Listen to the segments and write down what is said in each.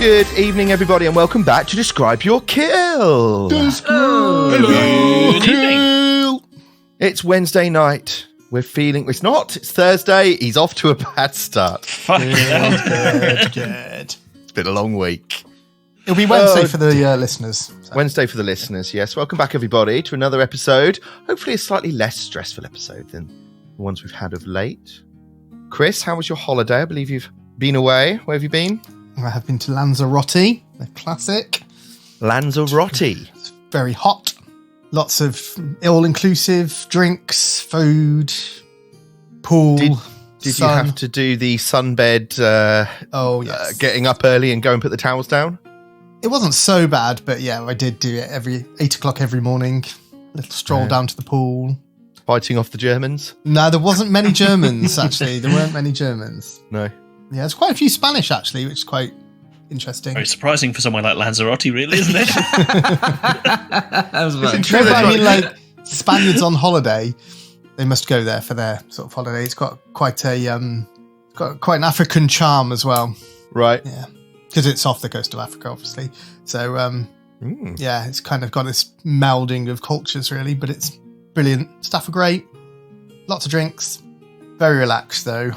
Good evening, everybody, and welcome back to Describe Your Kill. Hello. Good evening. It's Wednesday night. We're feeling... It's not. It's Thursday. He's off to a bad start. Fucking Good. It's been a long week. It'll be Wednesday for the listeners. So. Wednesday for the listeners, yes. Welcome back, everybody, to another episode. Hopefully a slightly less stressful episode than the ones we've had of late. Chris, how was your holiday? I believe you've been away. Where have you been? I have been to Lanzarote, the classic. Lanzarote. It's very hot. Lots of all-inclusive drinks, food, pool. Did you sun. have to do the sunbed, Yes. getting up early and go and put the towels down? It wasn't so bad, but yeah, I did do it every 8 o'clock every morning. A little stroll down to the pool. Fighting off the Germans? No, there wasn't many Germans, actually. There weren't many Germans. No. Yeah, there's quite a few Spanish, actually, which is quite interesting. Very surprising for somewhere like Lanzarote, really, isn't it? That was I mean, like, Spaniards on holiday, they must go there for their sort of holiday. It's got quite an African charm as well. Right. Yeah, because it's off the coast of Africa, obviously. So, yeah, it's kind of got this melding of cultures, really, but it's brilliant. Staff are great. Lots of drinks. Very relaxed, though.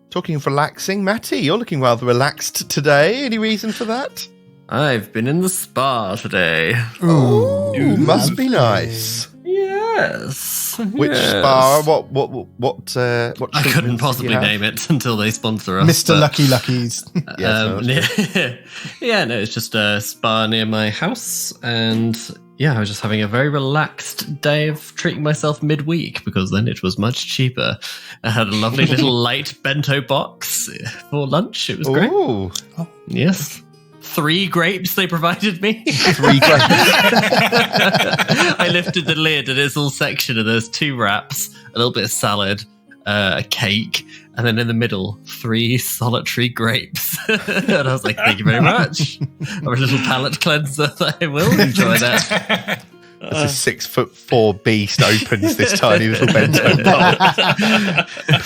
Talking of relaxing, Matty, you're looking rather relaxed today. Any reason for that? I've been in the spa today. Ooh, must be lovely. nice. Yes. Which spa? What I couldn't treatments possibly did you have? name it until they sponsor us. Mr. Lucky Luckies. Yeah, no, it's just a spa near my house, and yeah, I was just having a very relaxed day of treating myself midweek because then it was much cheaper. I had a lovely little light bento box for lunch. It was great. Ooh, Yes. 3 grapes they provided me. 3 grapes. I lifted the lid and it's all section and there's 2 wraps, a little bit of salad, a cake, and then in the middle, 3 solitary grapes. And I was like, thank you very much. Or a little palate cleanser. I will enjoy that. As a 6'4" beast opens this tiny little bento box.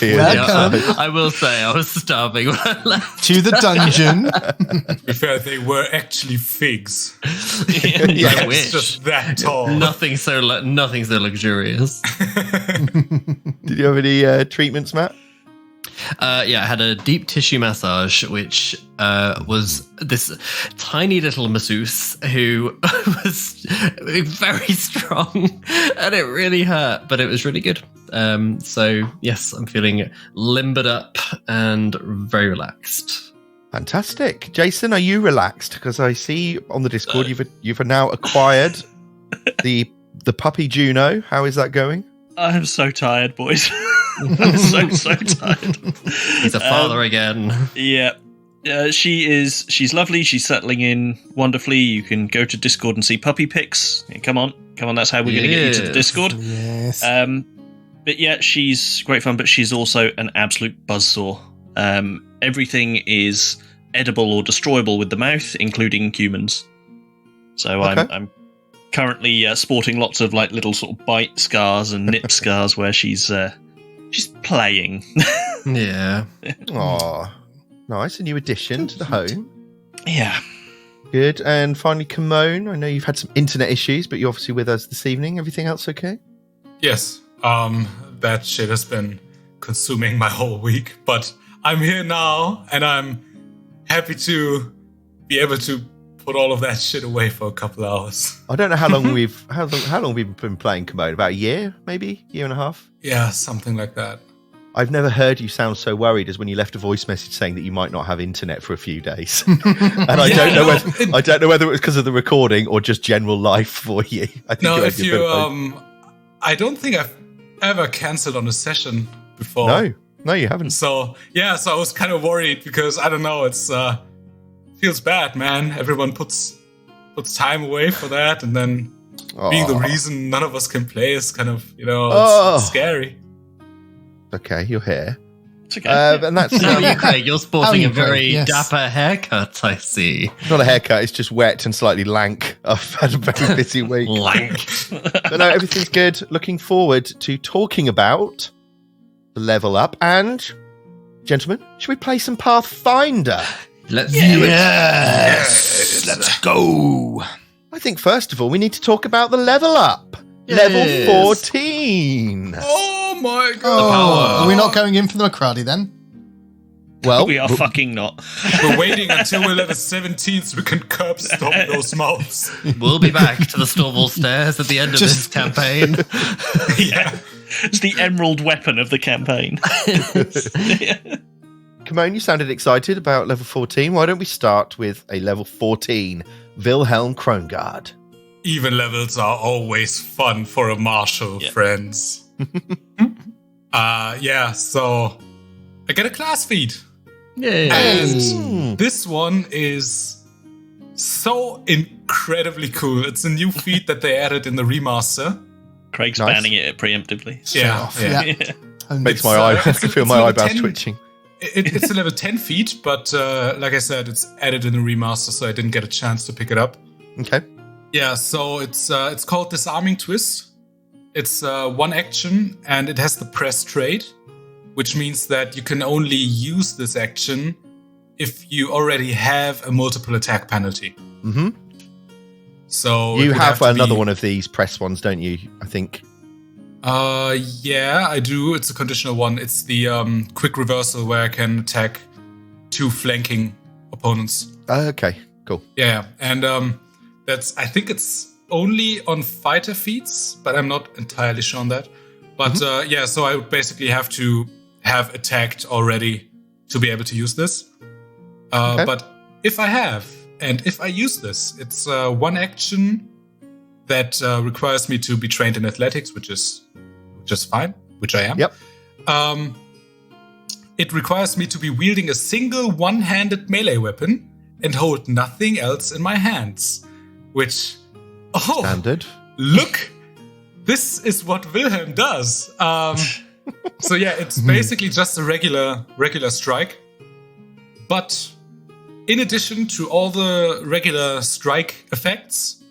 Welcome. I will say I was starving when I left. To the dungeon. To be fair, they were actually figs. I wish. It's just that tall. Nothing so luxurious. Did you have any treatments, Matt? Yeah, I had a deep tissue massage, which was this tiny little masseuse who was very strong, and it really hurt, but it was really good. So yes, I'm feeling limbered up and very relaxed. Fantastic. Jason, are you relaxed? Because I see on the Discord you've now acquired the puppy Juno. How is that going? I'm so tired, boys. I'm so tired. He's a father again. Yeah. She's lovely. She's settling in wonderfully. You can go to Discord and see puppy pics. Yeah, come on. That's how we're going to get you to the Discord. Yes. But yeah, she's great fun, but she's also an absolute buzzsaw. Everything is edible or destroyable with the mouth, including humans. So Okay. I'm currently sporting lots of like little sort of bite scars and nip scars where she's playing. Yeah. Aw, nice. A new addition to the home. Yeah. Good. And finally, Kimone, I know you've had some internet issues, but you're obviously with us this evening. Everything else okay? Yes, that shit has been consuming my whole week, but I'm here now, and I'm happy to be able to put all of that shit away for a couple hours. I don't know how long we've been playing Kimone. About a year, maybe? Year and a half? Yeah, something like that. I've never heard you sound so worried as when you left a voice message saying that you might not have internet for a few days. And I don't know whether it was because of the recording or just general life for you. I think I don't think I've ever cancelled on a session before. No, you haven't. So yeah, so I was kind of worried because I don't know, it's feels bad, man. Everyone puts time away for that, and then being the reason none of us can play is kind of, it's scary. Okay, you're here. It's okay. And that's How are you, Craig? You're sporting you, a very Craig? Yes. dapper haircut, I see. It's not a haircut, it's just wet and slightly lank. I've had a very busy week. Lank. But no, everything's good. Looking forward to talking about the level up. And, gentlemen, should we play some Pathfinder? Let's do it. Yes! Let's go! I think first of all we need to talk about the level up. Yes. Level 14. Oh my god! Oh, are we not going in for the McCrady then? Well, We are fucking not. We're waiting until we're level 17 so we can curb stomp those mouths. We'll be back to the Stormwall Stairs at the end of this campaign. Yeah. It's the emerald weapon of the campaign. Kimone, you sounded excited about level 14. Why don't we start with a level 14 Wilhelm Krongard? Even levels are always fun for a marshal, friends. So I get a class feat. Yay. And this one is so incredibly cool. It's a new feat that they added in the remaster. Craig's Nice. banning it preemptively. Yeah. And Makes it's, my eye, I it's- can feel it's my level eyebrows 10. twitching. It's a level 10 feat, but like I said, it's added in the remaster, so I didn't get a chance to pick it up. Okay. Yeah, so it's called Disarming Twist. It's one action, and it has the press trait, which means that you can only use this action if you already have a multiple attack penalty. Mm-hmm. So You it would have to another be- one of these press ones, don't you? I think. Yeah, I do. It's a conditional one. It's the quick reversal where I can attack 2 flanking opponents. Okay, cool. Yeah, and I think it's only on fighter feats, but I'm not entirely sure on that. But so I would basically have to have attacked already to be able to use this. Okay. But if I have, and if I use this, it's one action that requires me to be trained in athletics, which is just fine, which I am. Yep. It requires me to be wielding a single one-handed melee weapon and hold nothing else in my hands. Which, Standard. look, this is what Wilhelm does. So yeah, it's basically just a regular strike. But in addition to all the regular strike effects,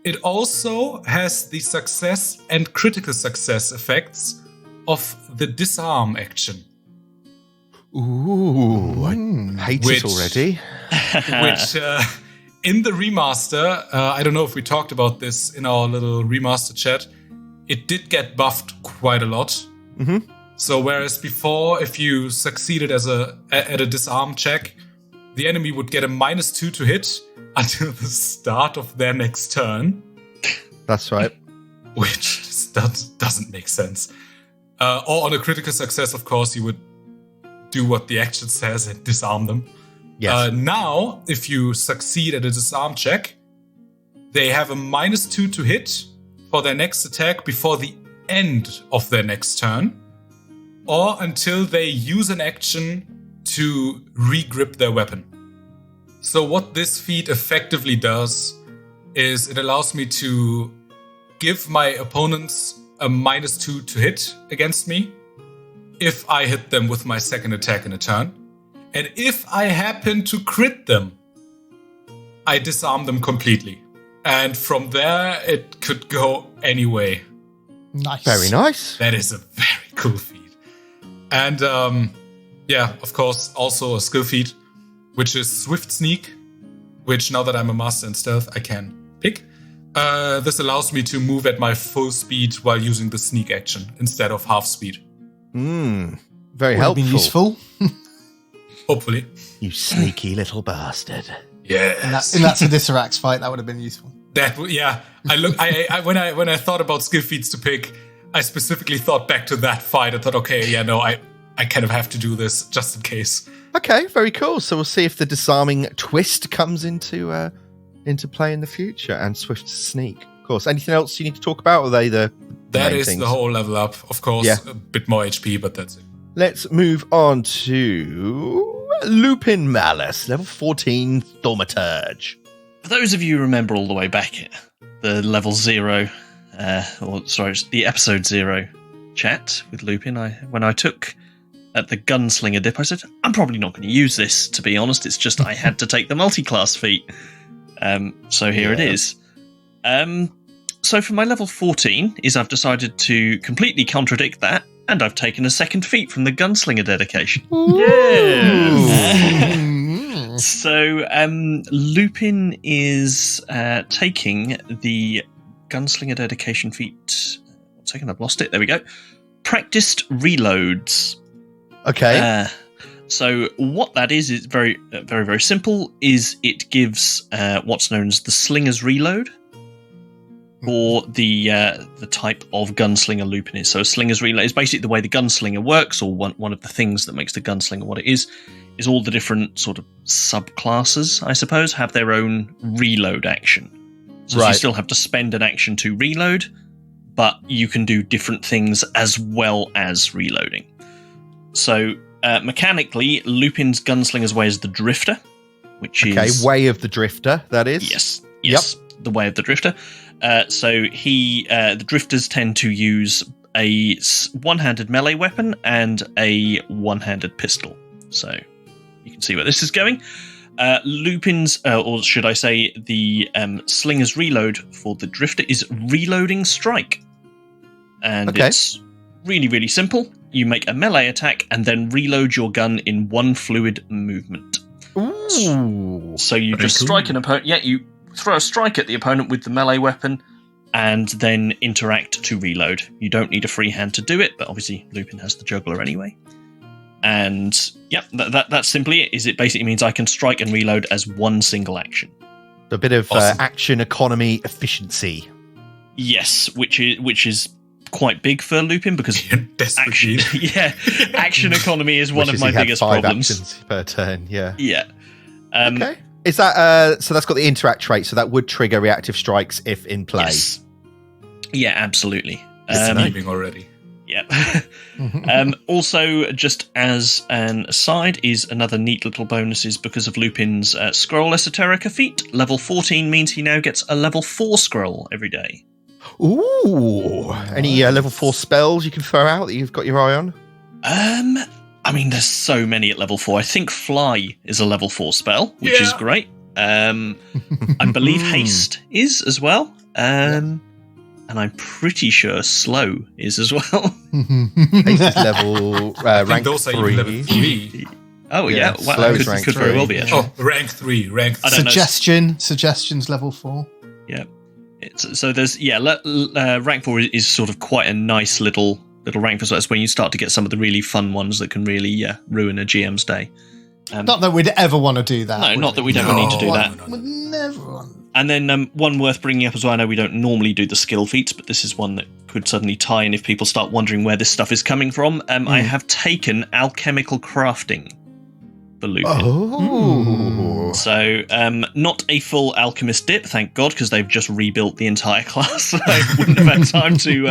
it also has the success and critical success effects of the disarm action. Ooh, I hate Which- it already. Which in the remaster, I don't know if we talked about this in our little remaster chat, it did get buffed quite a lot. Mm-hmm. So whereas before, if you succeeded at a disarm check, the enemy would get a -2 to hit until the start of their next turn, That's right. which just doesn't make sense. Or on a critical success, of course, you would do what the action says and disarm them. Yes. Now, if you succeed at a disarm check, they have a -2 to hit for their next attack before the end of their next turn, or until they use an action to re-grip their weapon. So what this feat effectively does is it allows me to give my opponents a -2 to hit against me if I hit them with my second attack in a turn. And if I happen to crit them, I disarm them completely. And from there, it could go any way. Nice. Very nice. That is a very cool feat. And of course, also a skill feat, which is Swift Sneak, which now that I'm a master in stealth, I can pick. This allows me to move at my full speed while using the sneak action instead of half speed. Very Would have helpful. been useful. Hopefully. You sneaky little bastard. Yes. In that Sidisarax fight, that would have been useful. When I thought about skill feats to pick, I specifically thought back to that fight. I thought, I kind of have to do this just in case. Okay, very cool. So we'll see if the disarming twist comes into play in the future, and Swift Sneak. Of course. Anything else you need to talk about? Or are they the That main is things? the whole level up. Of course, Yeah. a bit more HP, but that's it. Let's move on to Lupin Malice, level 14 Thaumaturge. For those of you who remember all the way back at the level 0, the episode 0 chat with Lupin, when I took at the gunslinger dip, I said, I'm probably not going to use this, to be honest. It's just I had to take the multi-class feat. So here it is. So for my level 14 is I've decided to completely contradict that, and I've taken a second feat from the gunslinger dedication. So Lupin is taking the Gunslinger dedication feat. 1 second, I've lost it. There we go. Practiced reloads. Okay. So what that is very, very, very simple. Is it gives what's known as the Slinger's Reload, or the type of gunslinger Lupin is. So a Slinger's Reload is basically the way the gunslinger works, or one of the things that makes the gunslinger what it is all the different sort of subclasses, I suppose, have their own reload action. So you still have to spend an action to reload, but you can do different things as well as reloading. So mechanically, Lupin's gunslinger's way is the Drifter, which is... Way of the Drifter, that is? Yes, the way of the Drifter. So the Drifters tend to use a one-handed melee weapon and a one-handed pistol. So you can see where this is going. Lupin's, or should I say, the Slinger's Reload for the Drifter is Reloading Strike. And it's really, really simple. You make a melee attack and then reload your gun in one fluid movement. Ooh. So you just strike an opponent. Yeah, you throw a strike at the opponent with the melee weapon and then interact to reload. You don't need a free hand to do it, but obviously Lupin has the juggler anyway. And yeah, that's simply it. It basically means I can strike and reload as one single action. A bit of action economy efficiency. Yes, which is quite big for Lupin because action economy is one of my biggest problems. Actions per turn, yeah. Yeah. Okay. Is that so? That's got the interact trait, so that would trigger reactive strikes if in play. Yes. Yeah, absolutely. It's leaving already. Yeah. Also, just as an aside, is another neat little bonus is because of Lupin's Scroll Esoterica feat. Level 14 means he now gets a level 4 scroll every day. Ooh. Any level 4 spells you can throw out that you've got your eye on? I mean, there's so many at level 4. I think Fly is a level 4 spell, which is great. I believe Haste is as well. And I'm pretty sure Slow is as well. Haste is level rank 3. Level 3. Oh, yeah. Slow Well, is rank could very well be, actually. Oh, rank 3. Suggestions level 4. Yeah. So there's rank 4 is sort of quite a nice little rank for. So that's when you start to get some of the really fun ones that can really ruin a GM's day. Not that we'd ever want to do that. No, not that we'd ever need to do that. Would never want. And then one worth bringing up as well. I know we don't normally do the skill feats, but this is one that could suddenly tie in if people start wondering where this stuff is coming from. I have taken alchemical crafting for Lupin. Oh. So not a full alchemist dip, thank God, because they've just rebuilt the entire class. So I wouldn't have had time to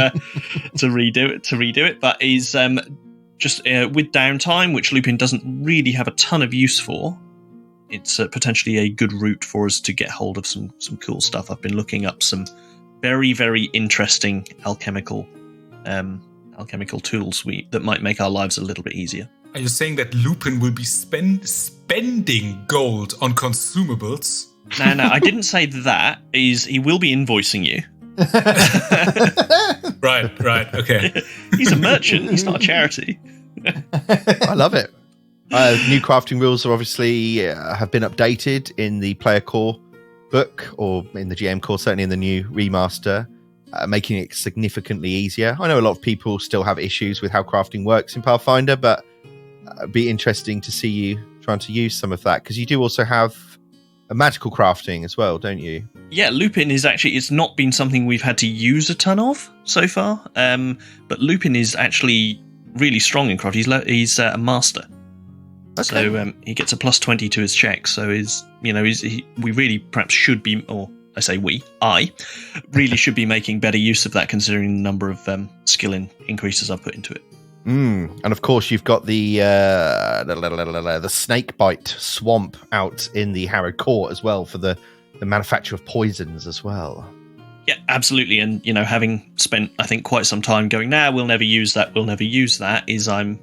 redo it. But is just with downtime, which Lupin doesn't really have a ton of use for. It's potentially a good route for us to get hold of some cool stuff. I've been looking up some very, very interesting alchemical tools that might make our lives a little bit easier. Are you saying that Lupin will be spending gold on consumables? No, I didn't say that. He will be invoicing you. Right, okay. He's a merchant. He's not a charity. I love it. New crafting rules are obviously have been updated in the player core book or in the GM core, certainly in the new remaster, making it significantly easier. I know a lot of people still have issues with how crafting works in Pathfinder, but it'd be interesting to see you trying to use some of that because you do also have a magical crafting as well, don't you? Yeah, Lupin is actually, it's not been something we've had to use a ton of so far, but Lupin is actually really strong in craft. He's a master. Okay. So he gets a plus 20 to his check. So we really perhaps should be, or I say I really should be making better use of that considering the number of skill increases I've put into it. And of course you've got the snake bite swamp out in the Harrow Court as well for the manufacture of poisons as well. Yeah, absolutely. And having spent I think quite some time going, we'll never use that, is I'm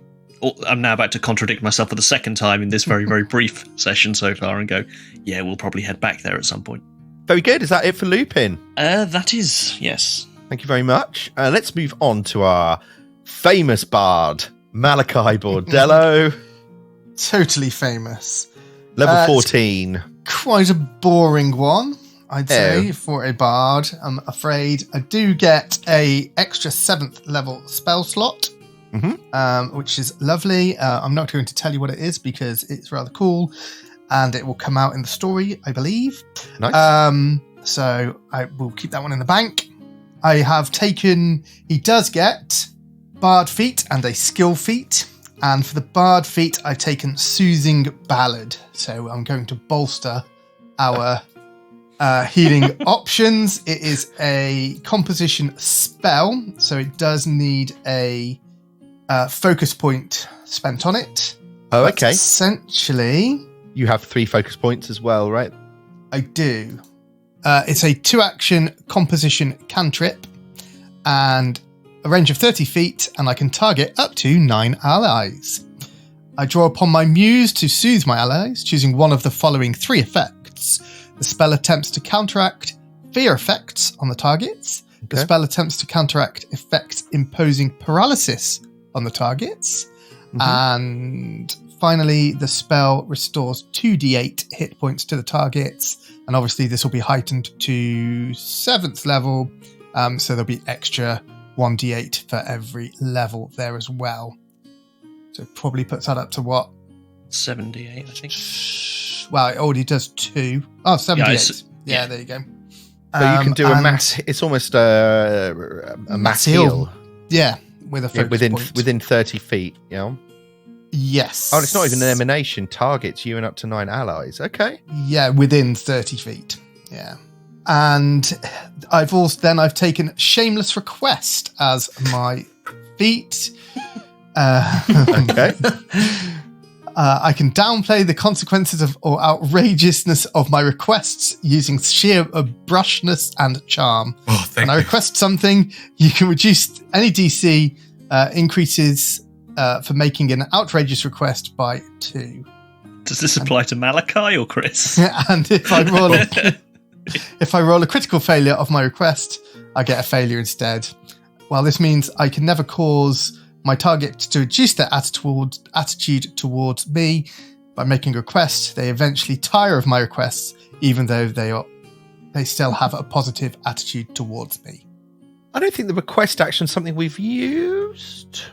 now about to contradict myself for the second time in this very, very brief session so far and go, yeah, we'll probably head back there at some point. Very good. Is that it for Lupin? That is, yes. Thank you very much. Let's move on to our famous bard, Malachi Bordello. Totally famous. Level 14. Quite a boring one, I'd say, for a bard. I'm afraid I do get a extra 7th level spell slot, which is lovely. I'm not going to tell you what it is because it's rather cool, and it will come out in the story, I believe. Nice. So I will keep that one in the bank. I have taken... He does get Bard feat and a skill feat. And for the Bard feat, I've taken Soothing Ballad. So I'm going to bolster our healing options. It is a composition spell. So it does need a focus point spent on it. Oh, But okay. essentially... You have 3 focus points as well, right? I do. It's a 2-action composition cantrip and a range of 30 feet, and I can target up to 9 allies. I draw upon my muse to soothe my allies, choosing one of the following 3 effects. The spell attempts to counteract fear effects on the targets. The Okay. spell attempts to counteract effects imposing paralysis on the targets. And finally, the spell restores 2d8 hit points to the targets. And obviously, this will be heightened to 7th level. So there'll be extra 1d8 for every level there as well. So it probably puts that up to what? 78, I think. Well, it already does 2. Oh, 78. Yeah, Yeah, there you go. So you can do a and mass. It's almost a mass heal. Yeah, with a focus point. within 30 feet. Yeah. Yes. Oh, it's not even an emanation. Targets you and up to 9 allies. Okay. Yeah, within 30 feet. Yeah. And I've taken Shameless Request as my feat. Okay. I can downplay the consequences of or outrageousness of my requests using sheer brushness and charm. Oh, thank When I you. request something, you can reduce any DC increases for making an outrageous request by 2. Does this apply to Malachi or Chris? And if I roll a critical failure of my request, I get a failure instead. Well, this means I can never cause my target to reduce their attitude towards me. By making a request, they eventually tire of my requests, even though they still have a positive attitude towards me. I don't think the request action is something we've used.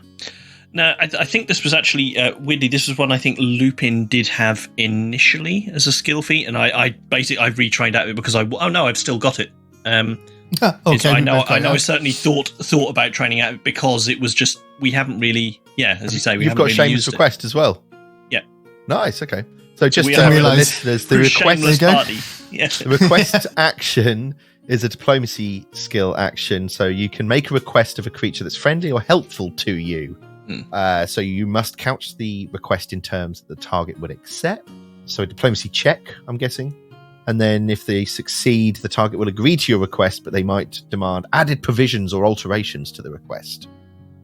No, I think this was actually, weirdly, this was one I think Lupin did have initially as a skill feat, and I retrained out of it because I've still got it. Okay, I know I certainly thought about training out of it because it was just, we haven't really, as you say, You've got a really shameless used request as well. Yeah. Nice. Okay. So just we for the realise- listeners, the Shameless request, party. Yeah. the request action is a diplomacy skill action. So you can make a request of a creature that's friendly or helpful to you. So you must couch the request in terms that the target would accept. So a diplomacy check, I'm guessing. And then if they succeed, the target will agree to your request, but they might demand added provisions or alterations to the request.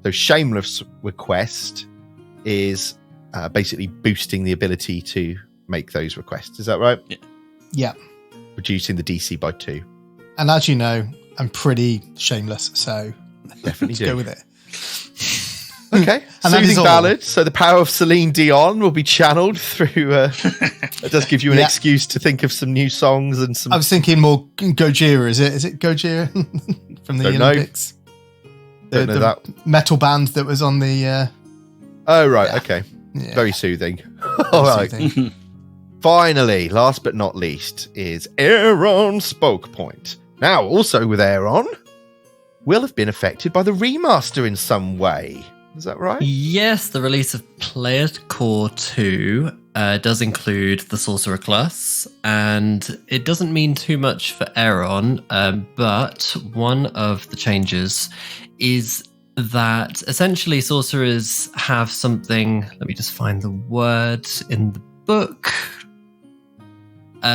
So shameless request is basically boosting the ability to make those requests. Is that right? Yeah. Reducing the DC by 2. And as you know, I'm pretty shameless, so Definitely let's do. go with it. Okay. And that is Soothing all. ballad. So the power of Celine Dion will be channeled through. It does give you an excuse to think of some new songs and some. I was thinking more Gojira, is it? Is it Gojira from the Don't know. Olympics? Don't know that. Metal band that was on the... Oh, right. Yeah. Okay. yeah, Very soothing. All right. soothing. Finally, last but not least, is Aaron Spoke Point. Now, also with Aaron, will have been affected by the remaster in some way. Is that right? Yes, the release of Player Core 2 does include the Sorcerer class, and it doesn't mean too much for Aaron, but one of the changes is that essentially sorcerers have something, let me just find the word in the book,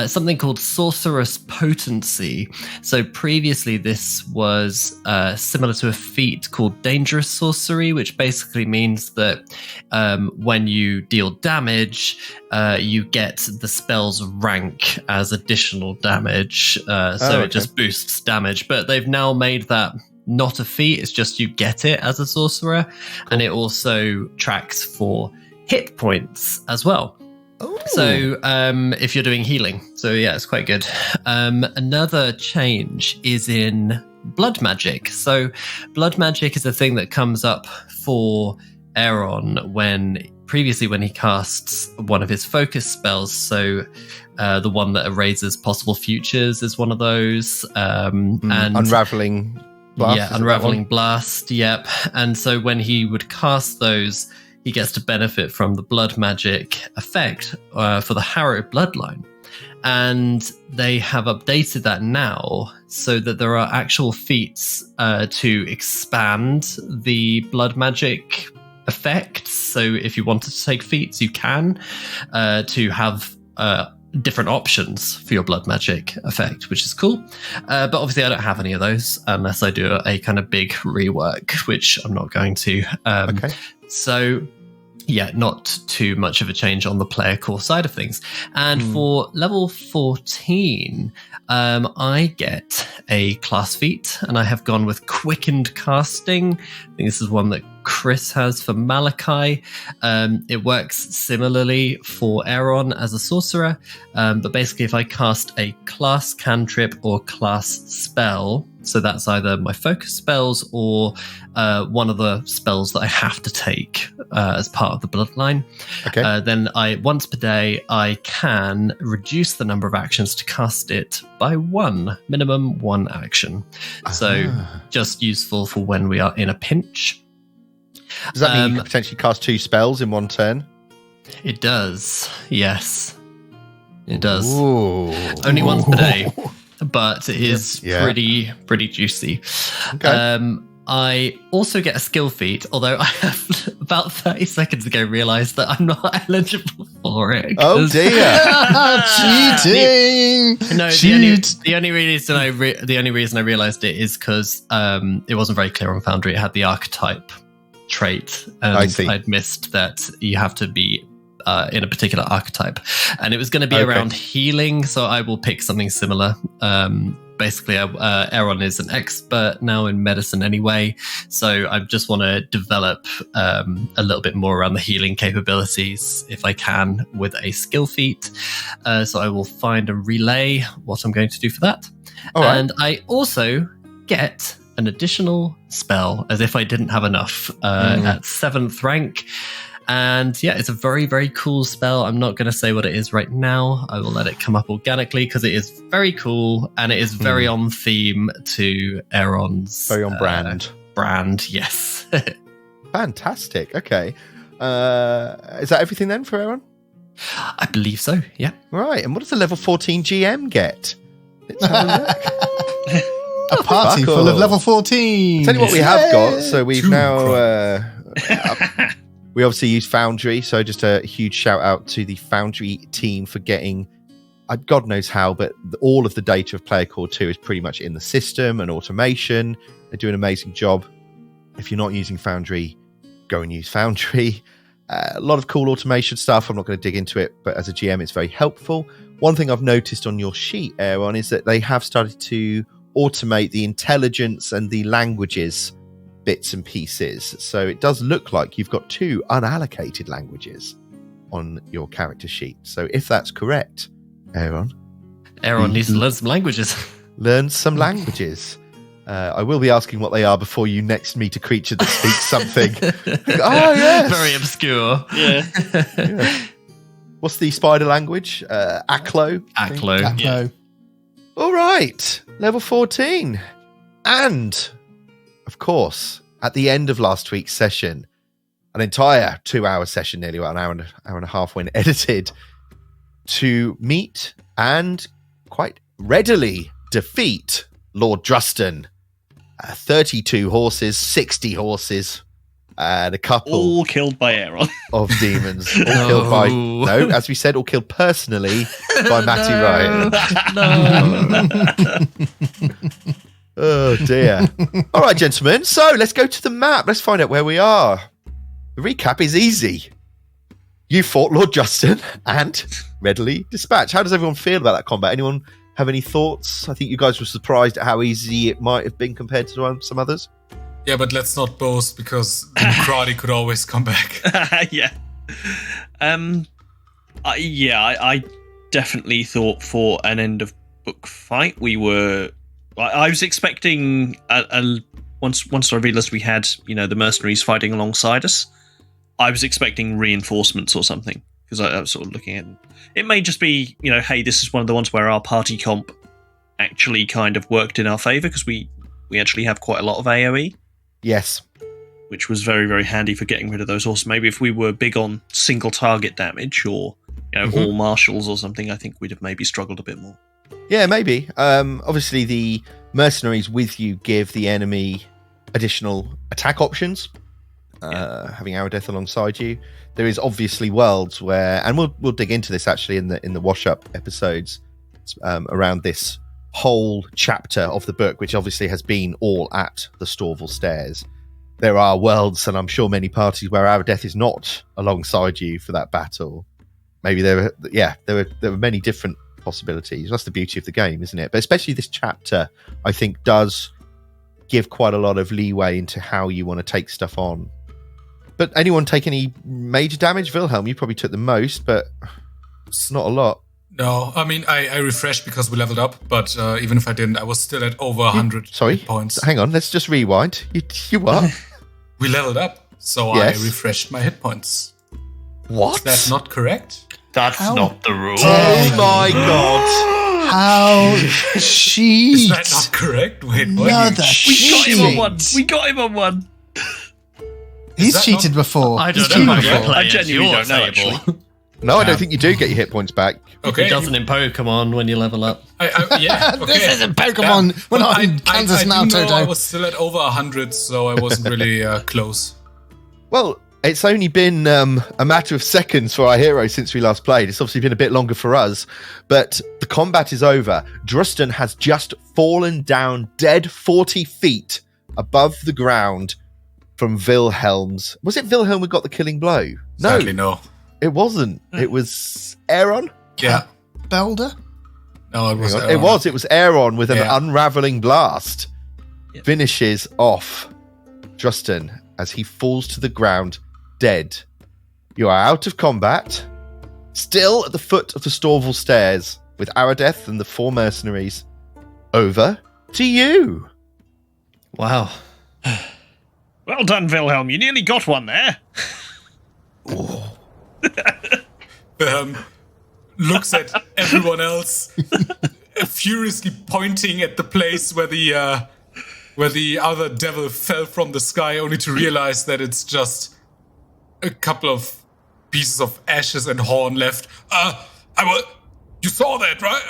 something called sorcerous potency. So previously this was similar to a feat called dangerous sorcery, which basically means that when you deal damage, you get the spell's rank as additional damage. It just boosts damage. But they've now made that not a feat, it's just you get it as a sorcerer. And it also tracks for hit points as well. Oh. So if you're doing healing. So yeah, it's quite good. Another change is in blood magic. So blood magic is a thing that comes up for Aaron when he casts one of his focus spells. So the one that erases possible futures is one of those. And Unraveling Blast. Yeah, Unraveling Blast. Yep. And so when he would cast those, he gets to benefit from the blood magic effect for the Harrow bloodline. And they have updated that now so that there are actual feats to expand the blood magic effect. So if you wanted to take feats, you can to have different options for your blood magic effect, which is cool. But obviously I don't have any of those unless I do a kind of big rework, which I'm not going to. Okay. So yeah, not too much of a change on the player core side of things. And for level 14, I get a class feat, and I have gone with Quickened Casting. I think this is one that Chris has for Malachi. It works similarly for Aaron as a sorcerer, but basically if I cast a class cantrip or class spell, so that's either my focus spells or one of the spells that I have to take as part of the bloodline. Okay. Then once per day, I can reduce the number of actions to cast it by minimum one action. So just useful for when we are in a pinch. Does that mean you can potentially cast 2 spells in one turn? It does, yes. It does. Ooh. Only once per day, but it is pretty juicy. Okay. I also get a skill feat, although I have about 30 seconds ago realised that I'm not eligible for it. Oh dear! Cheating! No, the only reason I realised it is because it wasn't very clear on Foundry. It had the archetype trait, and I see. I'd missed that you have to be in a particular archetype, and it was going to be around healing, so I will pick something similar. Basically, Aaron is an expert now in medicine anyway, so I just want to develop a little bit more around the healing capabilities if I can with a skill feat. So I will find and relay what I'm going to do for that. And I also get an additional spell as if I didn't have enough at 7th rank. And yeah, it's a very, very cool spell. I'm not going to say what it is right now. I will let it come up organically because it is very cool and it is very on theme to Aaron's. Very on brand. Brand, yes. Fantastic. Okay. Is that everything then for Aaron? I believe so, yeah. Right. And what does the level 14 GM get? Let's have a look. A party full of level 14. Tell you what we have got. So we've now... we obviously use Foundry, so just a huge shout out to the Foundry team for getting, God knows how, but all of the data of Player Core 2 is pretty much in the system and automation. They do an amazing job. If you're not using Foundry, go and use Foundry. A lot of cool automation stuff. I'm not going to dig into it, but as a GM, it's very helpful. One thing I've noticed on your sheet, Aaron, is that they have started to automate the intelligence and the languages bits and pieces. So it does look like you've got 2 unallocated languages on your character sheet. So if that's correct, Aaron needs to learn some languages. Learn some languages. I will be asking what they are before you next meet a creature that speaks something. Yes. Very obscure. Yeah. What's the spider language? Aklo. Aklo. All right. Level 14. And of course, at the end of last week's session, an entire 2-hour session, nearly an hour and a half when edited, to meet and quite readily defeat Lord Druston. 32 horses, 60 horses, and a couple... All killed by Aaron. ...of demons. All killed by... No, as we said, all killed personally by Matty Wright. No. Oh dear. All right, gentlemen. So let's go to the map. Let's find out where we are. The recap is easy. You fought Lord Justin and readily dispatched. How does everyone feel about that combat? Anyone have any thoughts? I think you guys were surprised at how easy it might have been compared to some others. Yeah, but let's not boast because Democratic could always come back. Yeah. I definitely thought for an end of book fight I was expecting once I realised we had the mercenaries fighting alongside us, I was expecting reinforcements or something, because I was sort of looking at it may just be hey, this is one of the ones where our party comp actually kind of worked in our favour, because we actually have quite a lot of AoE. Yes. Which was very, very handy for getting rid of those horses. Maybe if we were big on single target damage or all marshals or something, I think we'd have maybe struggled a bit more. Yeah, maybe. Obviously, the mercenaries with you give the enemy additional attack options. Having Aradeth alongside you, there is obviously worlds where, and we'll dig into this actually in the wash up episodes around this whole chapter of the book, which obviously has been all at the Storval Stairs. There are worlds, and I'm sure many parties, where Aradeth is not alongside you for that battle. Maybe there were many different possibilities. That's the beauty of the game, isn't it? But especially this chapter, I think, does give quite a lot of leeway into how you want to take stuff on. But anyone take any major damage? Wilhelm, you probably took the most, but it's not a lot. No, I mean, I refreshed because we leveled up, but even if I didn't, I was still at over 100 points. Hang on, let's just rewind. You what? We leveled up, so yes. I refreshed my hit points. What? Is that not correct? That's not the rule. Oh my god. How cheat. Is that not correct? Wait, what? We got him on one. He's cheated before. I don't know. I genuinely don't know, actually. No, I don't think you do get your hit points back. Okay. It doesn't in Pokemon when you level up. Yeah, okay. This isn't Pokemon. We're not in Kansas now, Toto. I was still at over 100, so I wasn't really close. Well, it's only been a matter of seconds for our hero since we last played. It's obviously been a bit longer for us, but the combat is over. Drustan has just fallen down dead 40 feet above the ground from Wilhelm's. Was it Wilhelm who got the killing blow? Sadly, no. It wasn't. It was Aaron? Yeah. Belder? No, it was Aaron. It was Aaron with an unraveling blast. Yep. Finishes off Drustan as he falls to the ground dead. You are out of combat, still at the foot of the Storval Stairs with Aradeth and the 4 mercenaries. Over to you. Wow. Well done, Wilhelm. You nearly got one there. Looks at everyone else, furiously pointing at the place where the other devil fell from the sky, only to realize that it's just a couple of pieces of ashes and horn left. You saw that, right?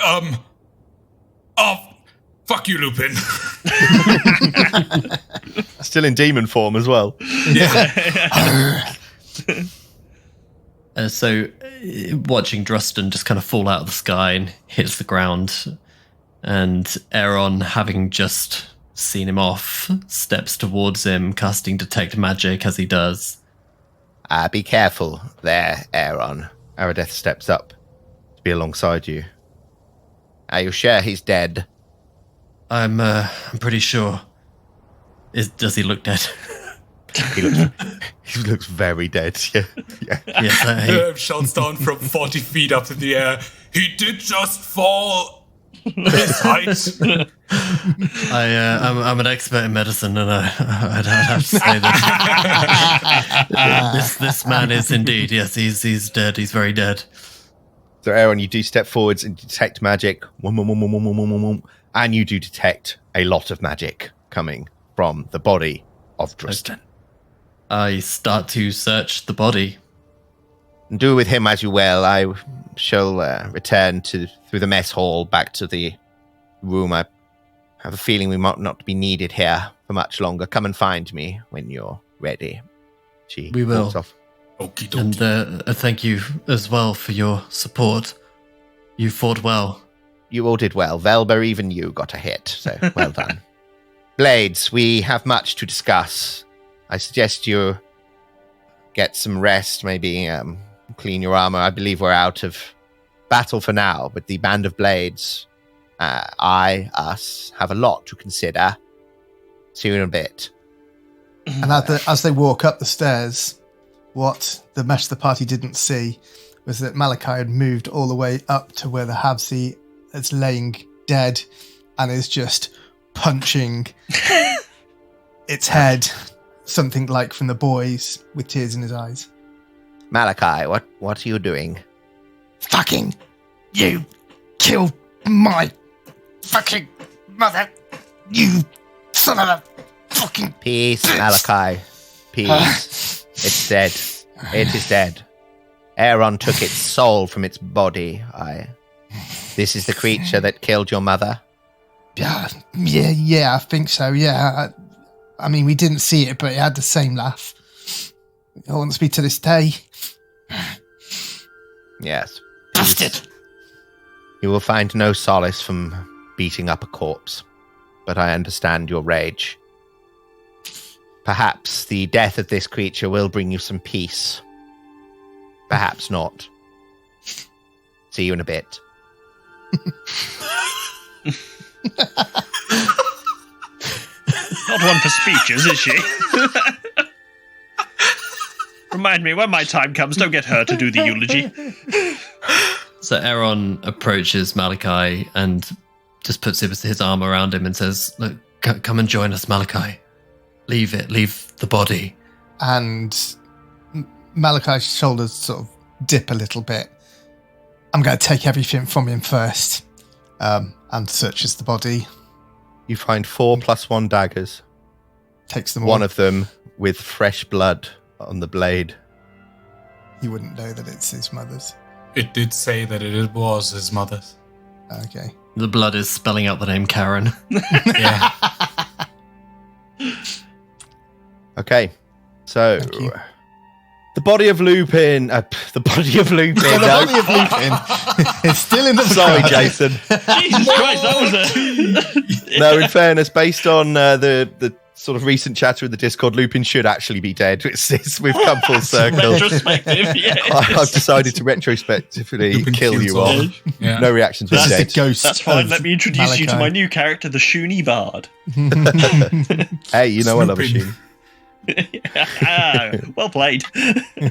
Fuck you, Lupin. Still in demon form as well. Yeah. So, watching Drustan just kind of fall out of the sky and hits the ground, and Aaron, having just seen him off, steps towards him, casting Detect Magic as he does. Be careful there, Aaron. Aradeth steps up to be alongside you. Are you sure he's dead? I'm pretty sure. Does he look dead? He looks very dead. Yeah. Yes, shouts down from 40 feet up in the air. He did just fall. His height. I'm an expert in medicine, and I'd have to say that this man is indeed. Yes, he's dead. He's very dead. So, Aaron, you do step forwards and detect magic, and you do detect a lot of magic coming from the body of Drustan. I start to search the body. Do with him as you will. I shall return through the mess hall back to the room. I have a feeling we might not be needed here for much longer. Come and find me when you're ready. We will. Walks off. Okie dokie. And thank you as well for your support. You fought well. You all did well. Velber, even you got a hit, so well done. Blades, we have much to discuss. I suggest you get some rest, maybe clean your armor. I believe we're out of battle for now, but the Band of Blades, us, have a lot to consider. See you in a bit. And as they walk up the stairs, what the rest of the party didn't see was that Malachi had moved all the way up to where the Habsy is laying dead and is just punching its head, something like from The Boys, with tears in his eyes. Malachi, what are you doing? Fucking you killed my fucking mother, you son of a fucking... Peace, Malachi. Peace. It's dead. It is dead. Aaron took its soul from its body. This is the creature that killed your mother? Yeah, I think so, yeah. I mean, we didn't see it, but it had the same laugh. It haunts me to this day. Yes. Bastard! You will find no solace from beating up a corpse, but I understand your rage. Perhaps the death of this creature will bring you some peace. Perhaps not. See you in a bit. Not one for speeches, is she? Remind me, when my time comes, don't get her to do the eulogy. So Aaron approaches Malachi and just puts his arm around him and says, "Look, come and join us, Malachi. Leave the body." And Malachi's shoulders sort of dip a little bit. I'm going to take everything from him first, and searches the body. You find 4 +1 daggers. Takes them all. One of them with fresh blood on the blade. He wouldn't know that it's his mother's. It did say that it was his mother's. Okay. The blood is spelling out the name Karen. Yeah. Okay, so Thank you. the body of Lupin. The body of Lupin. The no. body of Lupin is still in the Sorry, sky. Jason. Jesus Christ, that was a... No, in fairness, based on the sort of recent chatter in the Discord, Lupin should actually be dead. We've come full circle. Retrospective, yes. I've decided to retrospectively Lupin kill kills you all. all. Yeah. No reactions were This is dead. the ghost. That's fine. of Let me introduce you to Malachi. my new character, the Shuni Bard. Hey, you know I love a Snooping. Sheen. Well played.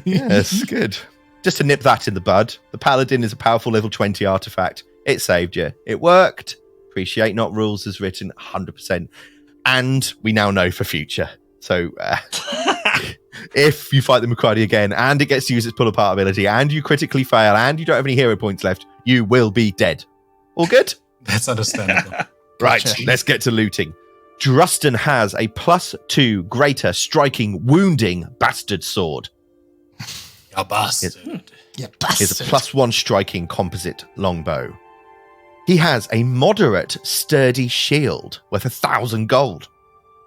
Yes, good. Just to nip that in the bud, the Paladin is a powerful level 20 artifact. It saved you. It worked. Appreciate not rules as written 100%. And we now know for future. So if you fight the Macrady again and it gets to use its pull apart ability and you critically fail and you don't have any hero points left, you will be dead. All good? That's understandable. Right, Gotcha. let's get to looting. Drustin has a +2 greater striking wounding bastard sword. You bastard. You Is a bastard. +1 striking composite longbow. He has a moderate sturdy shield worth 1,000 gold.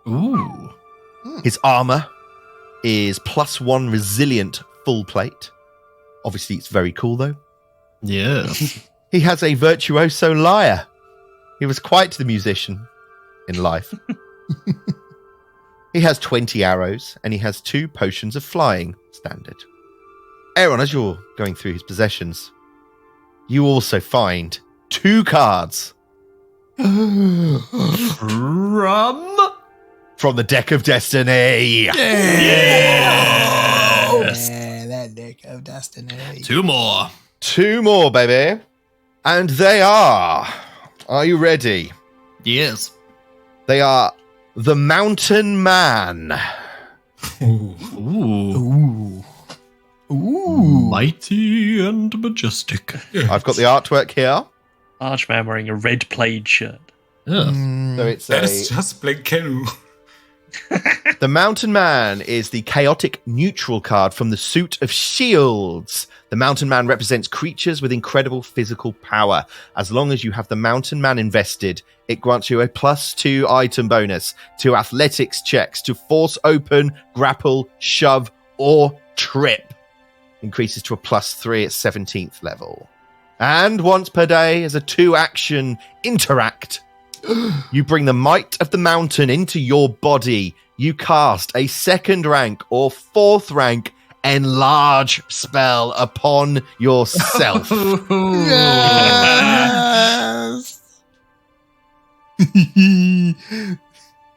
Ooh. His armor is +1 resilient full plate. Obviously, it's very cool though. Yeah. He has a virtuoso lyre. He was quite the musician in life. He has 20 arrows and he has 2 potions of flying standard. Aaron, as you're going through his possessions, you also find 2 cards from the Deck of Destiny. Yes. Yeah, that Deck of Destiny. 2 more. 2 more, baby. And they are you ready? Yes. They are the Mountain Man. Ooh. Ooh. Ooh. Mighty and majestic. I've got the artwork here. Archman wearing a red plaid shirt. Yeah. So it's That is just Blinkeru. the Mountain Man is the chaotic neutral card from the Suit of Shields. The Mountain Man represents creatures with incredible physical power. As long as you have the Mountain Man invested, it grants you a +2 item bonus to athletics checks to force open, grapple, shove, or trip. Increases to a +3 at 17th level. And once per day, as a 2-action interact, you bring the might of the mountain into your body. You cast a 2nd rank or 4th rank enlarge spell upon yourself. Yes.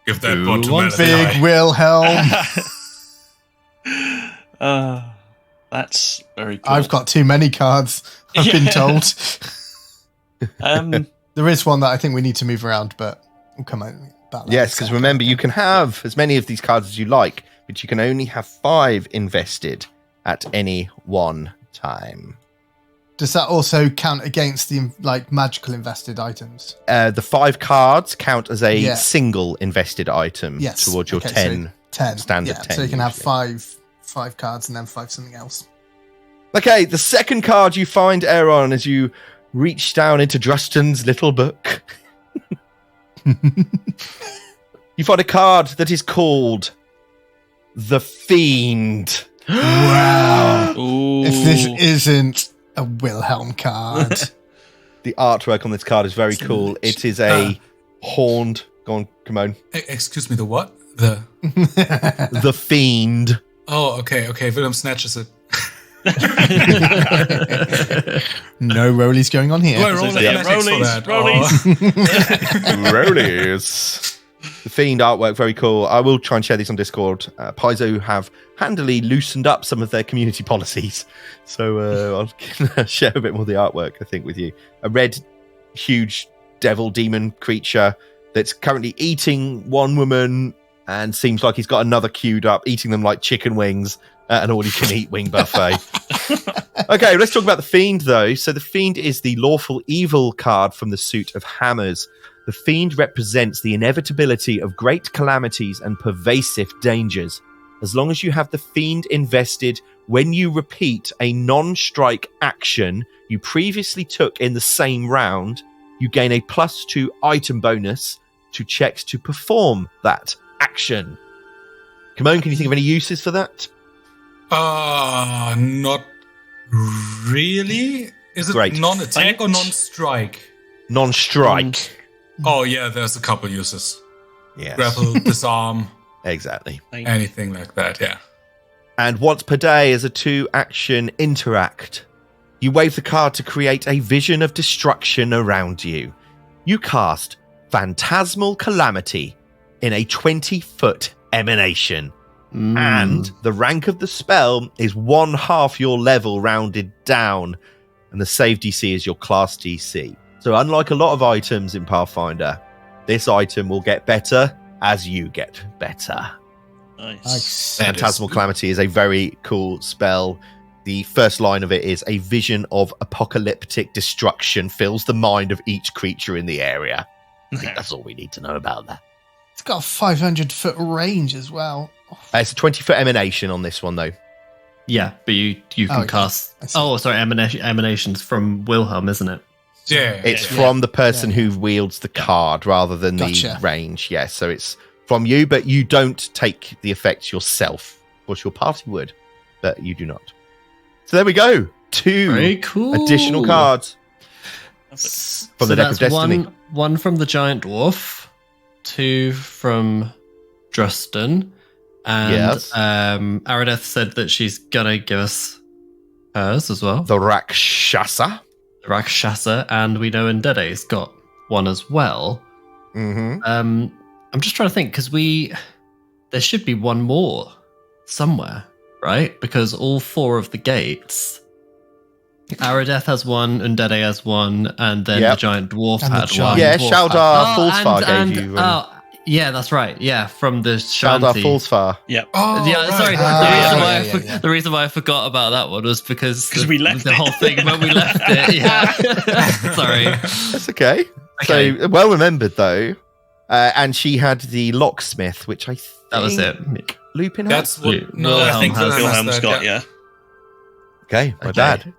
Give that Ooh, bot to one Malachi. Big Wilhelm. That's very cool. I've got too many cards, I've been told. There is one that I think we need to move around, but we'll come on about that. Yes, because remember, you can have as many of these cards as you like, but you can only have 5 invested at any one time. Does that also count against the magical invested items? The 5 cards count as a single invested item towards your 10 standard 10. So you can have 5 cards and then 5 something else. Okay, the second card you find, Aaron, as you reach down into Druston's little book. You find a card that is called The Fiend. Wow. Ooh. If this isn't a Wilhelm card. The artwork on this card is very cool. It is a horned... Go on, come on. Excuse me, the what? The Fiend. Oh, okay. Willem snatches it. No rollies going on here. Do I roll athletics for that? Rollies. The Fiend artwork, very cool. I will try and share these on Discord. Paizo have handily loosened up some of their community policies. So I'll share a bit more of the artwork, I think, with you. A red, huge devil demon creature that's currently eating one woman and seems like he's got another queued up, eating them like chicken wings at an all-you-can-eat wing buffet. Okay, let's talk about the Fiend, though. So the Fiend is the lawful evil card from the suit of hammers. The Fiend represents the inevitability of great calamities and pervasive dangers. As long as you have the Fiend invested, when you repeat a non-strike action you previously took in the same round, you gain a +2 item bonus to checks to perform that action. Kimon, can you think of any uses for that? Not really. Is it Great. non-attack or non-strike? Non-strike. Oh yeah, there's a couple uses. Yes. Grapple, disarm, Exactly. anything like that, yeah. And once per day as a 2-action interact, you wave the card to create a vision of destruction around you. You cast Phantasmal Calamity in a 20-foot emanation. And the rank of the spell is 1/2 your level rounded down, and the save DC is your class DC. So unlike a lot of items in Pathfinder, this item will get better as you get better. Nice. Phantasmal Calamity is a very cool spell. The first line of it is a vision of apocalyptic destruction fills the mind of each creature in the area. I think that's all we need to know about that. It's got a 500-foot range as well. It's a 20-foot emanation on this one, though. Yeah, but you can cast... Oh, sorry, emanations from Wilhelm, isn't it? Yeah. It's from the person who wields the card rather than the range. Yes, so it's from you, but you don't take the effects yourself. Of course, your party would, but you do not. So there we go. 2 Very cool. additional cards from the deck of Destiny. One from the Giant Dwarf, 2 from Druston, and Aradeth said that she's gonna give us hers as well. The Rakshasa. And we know Ndede's got one as well. Mm-hmm. I'm just trying to think, because there should be one more somewhere, right? Because all 4 of the gates, Aradeth has one, Ndede has one, and then the Giant Dwarf had one. Yeah, Shaldar Fallsfar gave you. Yeah, that's right. Yeah, from the Shaldar Fallsfar. Yep. Oh, yeah, right. Sorry. The reason why I forgot about that one was because we left the whole thing when we left it. Yeah. Sorry. That's okay. So well remembered though. And she had the locksmith, which I think that was it. Lupin had. That's what. No, I think Wilhelm's got. Yeah. Okay, my bad.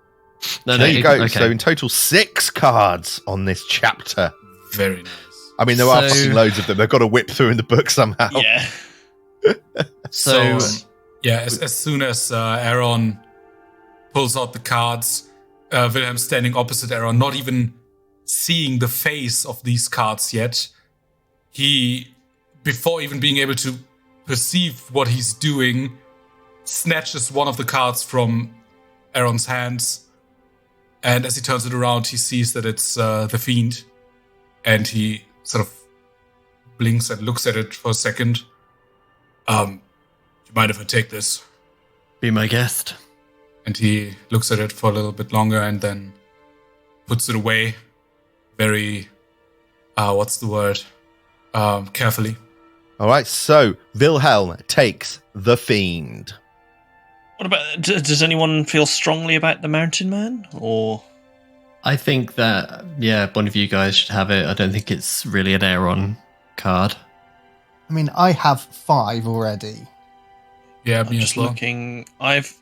There you go. Okay. So in total 6 cards on this chapter. Very nice. I mean, there are fucking loads of them. They've got to whip through in the book somehow. Yeah. So as soon as Aaron pulls out the cards, Wilhelm standing opposite Aaron, not even seeing the face of these cards yet, he, before even being able to perceive what he's doing, snatches one of the cards from Aaron's hands, and as he turns it around, he sees that it's the Fiend, and he sort of blinks and looks at it for a second. Do you mind if I take this? Be my guest. And he looks at it for a little bit longer and then puts it away very, carefully. All right, so Wilhelm takes the Fiend. What about? Does anyone feel strongly about the Mountain Man? Or I think that, one of you guys should have it. I don't think it's really an Aeron card. I mean, I have 5 already. Yeah, I'm me just as well. looking. I've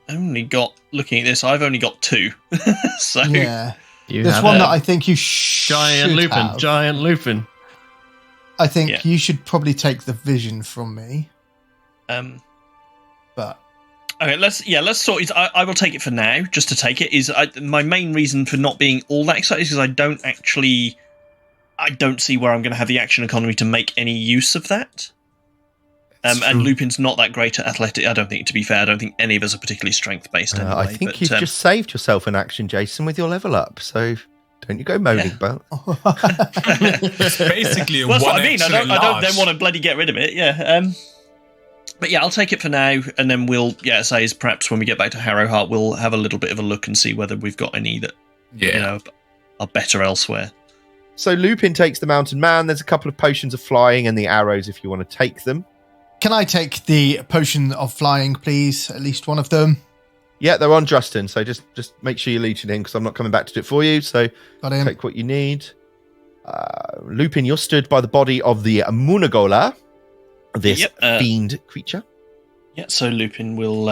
only got 2. So Yeah. You There's have one it. that I think you should have. Giant Lupin. I think Yeah. you should probably take the vision from me. But okay, let's sort it. I will take it for now. Just to take it my main reason for not being all that excited is because I don't see where I'm going to have the action economy to make any use of that. And Lupin's not that great at athletic. I don't think, to be fair, I don't think any of us are particularly strength based. Anyway, I think you've just saved yourself an action, Jason, with your level up. So don't you go moaning about. It's basically a That's one what I mean. I action don't then enlarge. want to bloody get rid of it. Yeah. But yeah, I'll take it for now, and then we'll say perhaps when we get back to Harrowheart, we'll have a little bit of a look and see whether we've got any that are better elsewhere. So Lupin takes the Mountain Man. There's a couple of potions of flying and the arrows if you want to take them. can I take the potion of flying, please? At least one of them. Yeah, they're on Justin, so just make sure you leech it in because I'm not coming back to do it for you. So Got him. take what you need. Lupin, you're stood by the body of the Munagola, this fiend creature. Yeah, so Lupin will,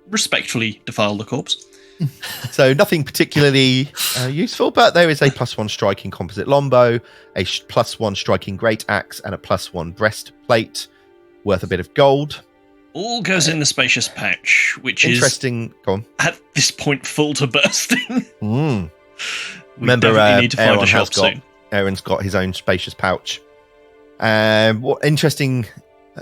respectfully defile the corpse. So nothing particularly useful, but there is a +1 striking composite longbow, a +1 striking great axe, and a +1 breastplate worth a bit of gold. All goes in the spacious pouch, which Interesting. Go on. is at this point full to bursting. Mm. We Remember, definitely need to find Aaron a shelf has got- soon. Aaron's got his own spacious pouch. What interesting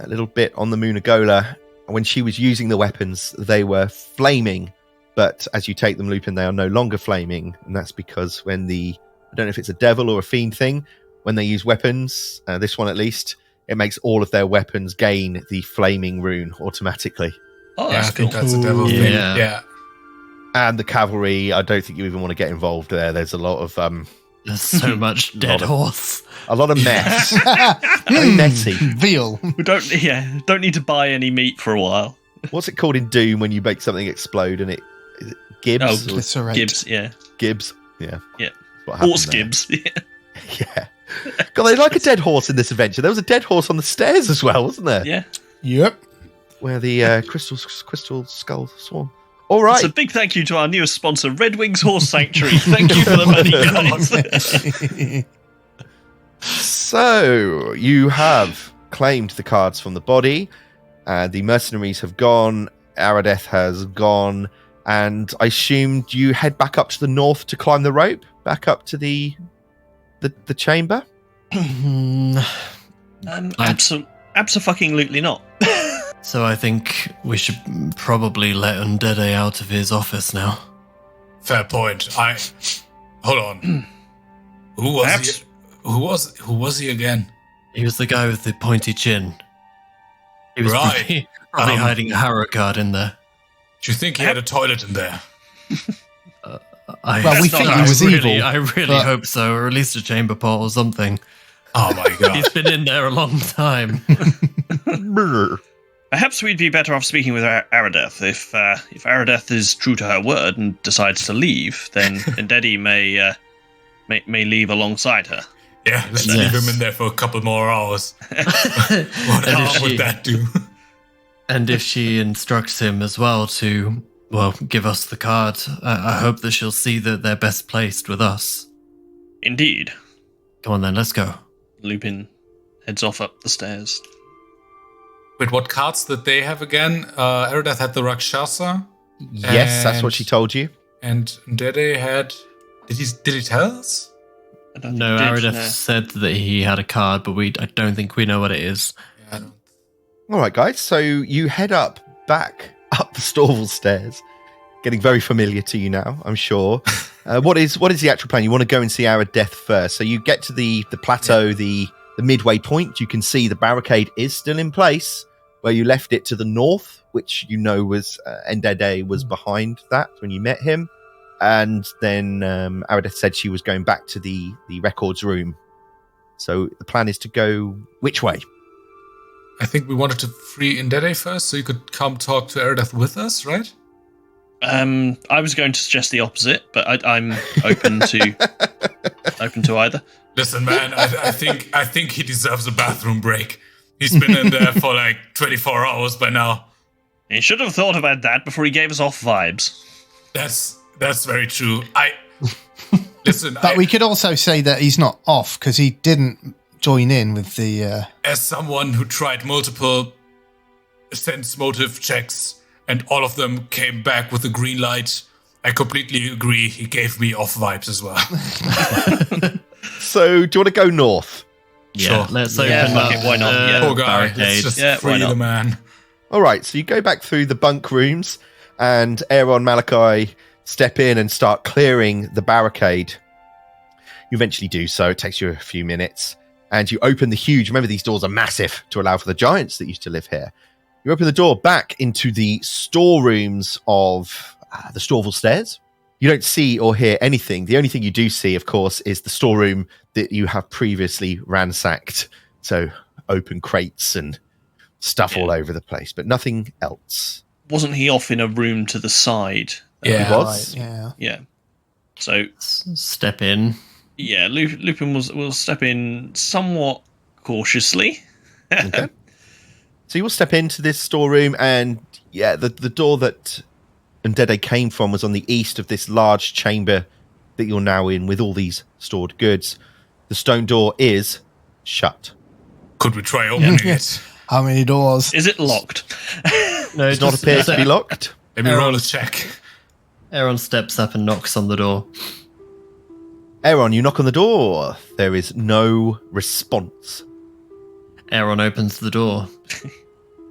little bit on the Munagola, when she was using the weapons, they were flaming, but as you take them, Lupin, they are no longer flaming, and that's because when I don't know if it's a devil or a fiend thing, when they use weapons, this one at least, it makes all of their weapons gain the flaming rune automatically. Oh, Yeah, I that's think cool. that's a devil thing. Yeah. Yeah. And the cavalry, I don't think you even want to get involved there. There's a lot of There's so much dead horse. a lot of mess. Very messy. Veal. We don't need to buy any meat for a while. What's it called in Doom when you make something explode and is it Gibbs? Oh, or Glycerate. Gibbs, yeah. Gibbs. Yeah. Yeah. That's what happened Horse there. Gibbs. Yeah. Yeah. God, they like a dead horse in this adventure. There was a dead horse on the stairs as well, wasn't there? Yeah. Yep. Where the crystal skull swarm. All right. So big thank you to our newest sponsor, Red Wings Horse Sanctuary. Thank you for the money, guys. So you have claimed the cards from the body. The mercenaries have gone. Aradeth has gone. And I assumed you head back up to the north to climb the rope, back up to the chamber. Absolutely not. So I think we should probably let Undede out of his office now. Fair point. Hold on. Who was Perhaps- he? Who was he again? He was the guy with the pointy chin. He was Right. probably hiding a Harrow card in there. Do you think he had a toilet in there? Well, we think he was really, evil, I really but- hope so, or at least a chamber pot or something. Oh my god. He's been in there a long time. Brr. Perhaps we'd be better off speaking with Aradeth. If Aradeth is true to her word and decides to leave, then Ndedi may leave alongside her. Yeah, let's Yes. leave him in there for a couple more hours. What And if harm would she- that do? And if she instructs him as well to, give us the card, I hope that she'll see that they're best placed with us. Indeed. Come on then, let's go. Lupin heads off up the stairs. Wait, what cards did they have again? Aradeth had the Rakshasa, Yes, that's what she told you. and Dede had. Did he tell us? I don't No, think he did, Aradeth said that he had a card, but I don't think we know what it is. Yeah, I don't. All right, guys. So you head back up the Storval stairs, getting very familiar to you now, I'm sure. What is the actual plan? You want to go and see Aradeth first. So you get to the plateau, the midway point. You can see the barricade is still in place where you left it to the north, which was Ndede was behind that when you met him. And then Aradeth said she was going back to the records room. So the plan is to go which way? I think we wanted to free Ndede first, so you could come talk to Aradeth with us, right? I was going to suggest the opposite, but I'm open to either. Listen, man, I think he deserves a bathroom break. He's been in there for like 24 hours by now. He should have thought about that before he gave us off vibes. That's very true. Listen, but we could also say that he's not off because he didn't join in with the. As someone who tried multiple sense motive checks and all of them came back with a green light, I completely agree. He gave me off vibes as well. So, do you want to go north? Yeah, sure. Let's open up. Why not? Poor guy. Barricade. Let's just free the man. All right, so you go back through the bunk rooms, and Aaron, Malachi step in and start clearing the barricade. You eventually do so. It takes you a few minutes. And you open the huge... Remember, these doors are massive to allow for the giants that used to live here. You open the door back into the storerooms of the Storval Stairs. You don't see or hear anything. The only thing you do see, of course, is the storeroom that you have previously ransacked. So open crates and stuff all over the place, but nothing else. Wasn't he off in a room to the side? Yeah, he was. Right, Yeah. So step in. Yeah, Lupin will step in somewhat cautiously. Okay. So you will step into this storeroom, and the door that Ndede came from was on the east of this large chamber that you're now in with all these stored goods. The stone door is shut. Could we try opening it? How many doors? Is it locked? No, It does not appear to be locked. Maybe roll a check. Aaron steps up and knocks on the door. Aaron, you knock on the door. There is no response. Aaron opens the door.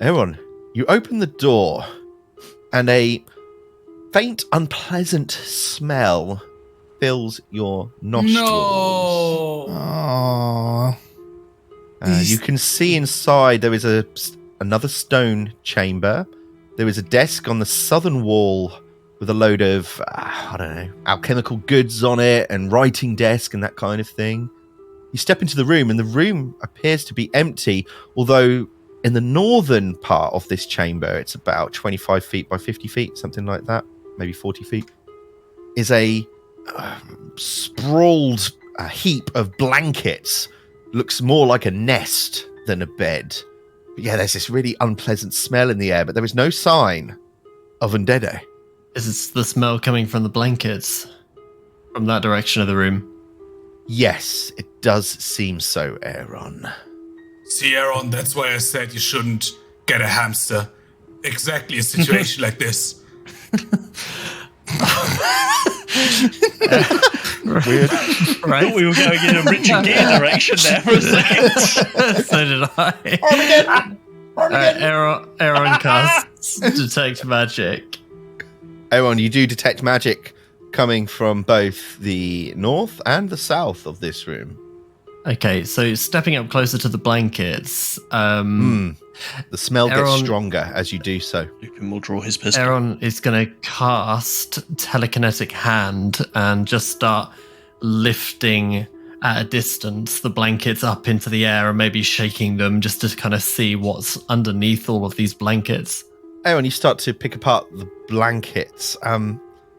Aaron, you open the door, and a faint, unpleasant smell fills your nostrils. Oh. You can see inside there is another stone chamber. There is a desk on the southern wall with a load of, alchemical goods on it and writing desk and that kind of thing. You step into the room, and the room appears to be empty, although in the northern part of this chamber, it's about 25 feet by 50 feet, something like that, maybe 40 feet, is a sprawled heap of blankets. Looks more like a nest than a bed. But yeah, there's this really unpleasant smell in the air, but there is no sign of Ndede. Is the smell coming from the blankets? From that direction of the room? Yes, it does seem so, Aaron. See, Aaron, that's why I said you shouldn't get a hamster. Exactly a situation like this. Weird. Right? I thought we were going in a Richard Gere direction there for a second. So did I. Aaron casts Detect Magic. Aaron, you do detect magic coming from both the north and the south of this room. Okay, so stepping up closer to the blankets. The smell gets stronger as you do so. Lupin will draw his pistol. Aaron is going to cast Telekinetic Hand and just start lifting at a distance the blankets up into the air and maybe shaking them just to kind of see what's underneath all of these blankets. Aaron, you start to pick apart the blankets.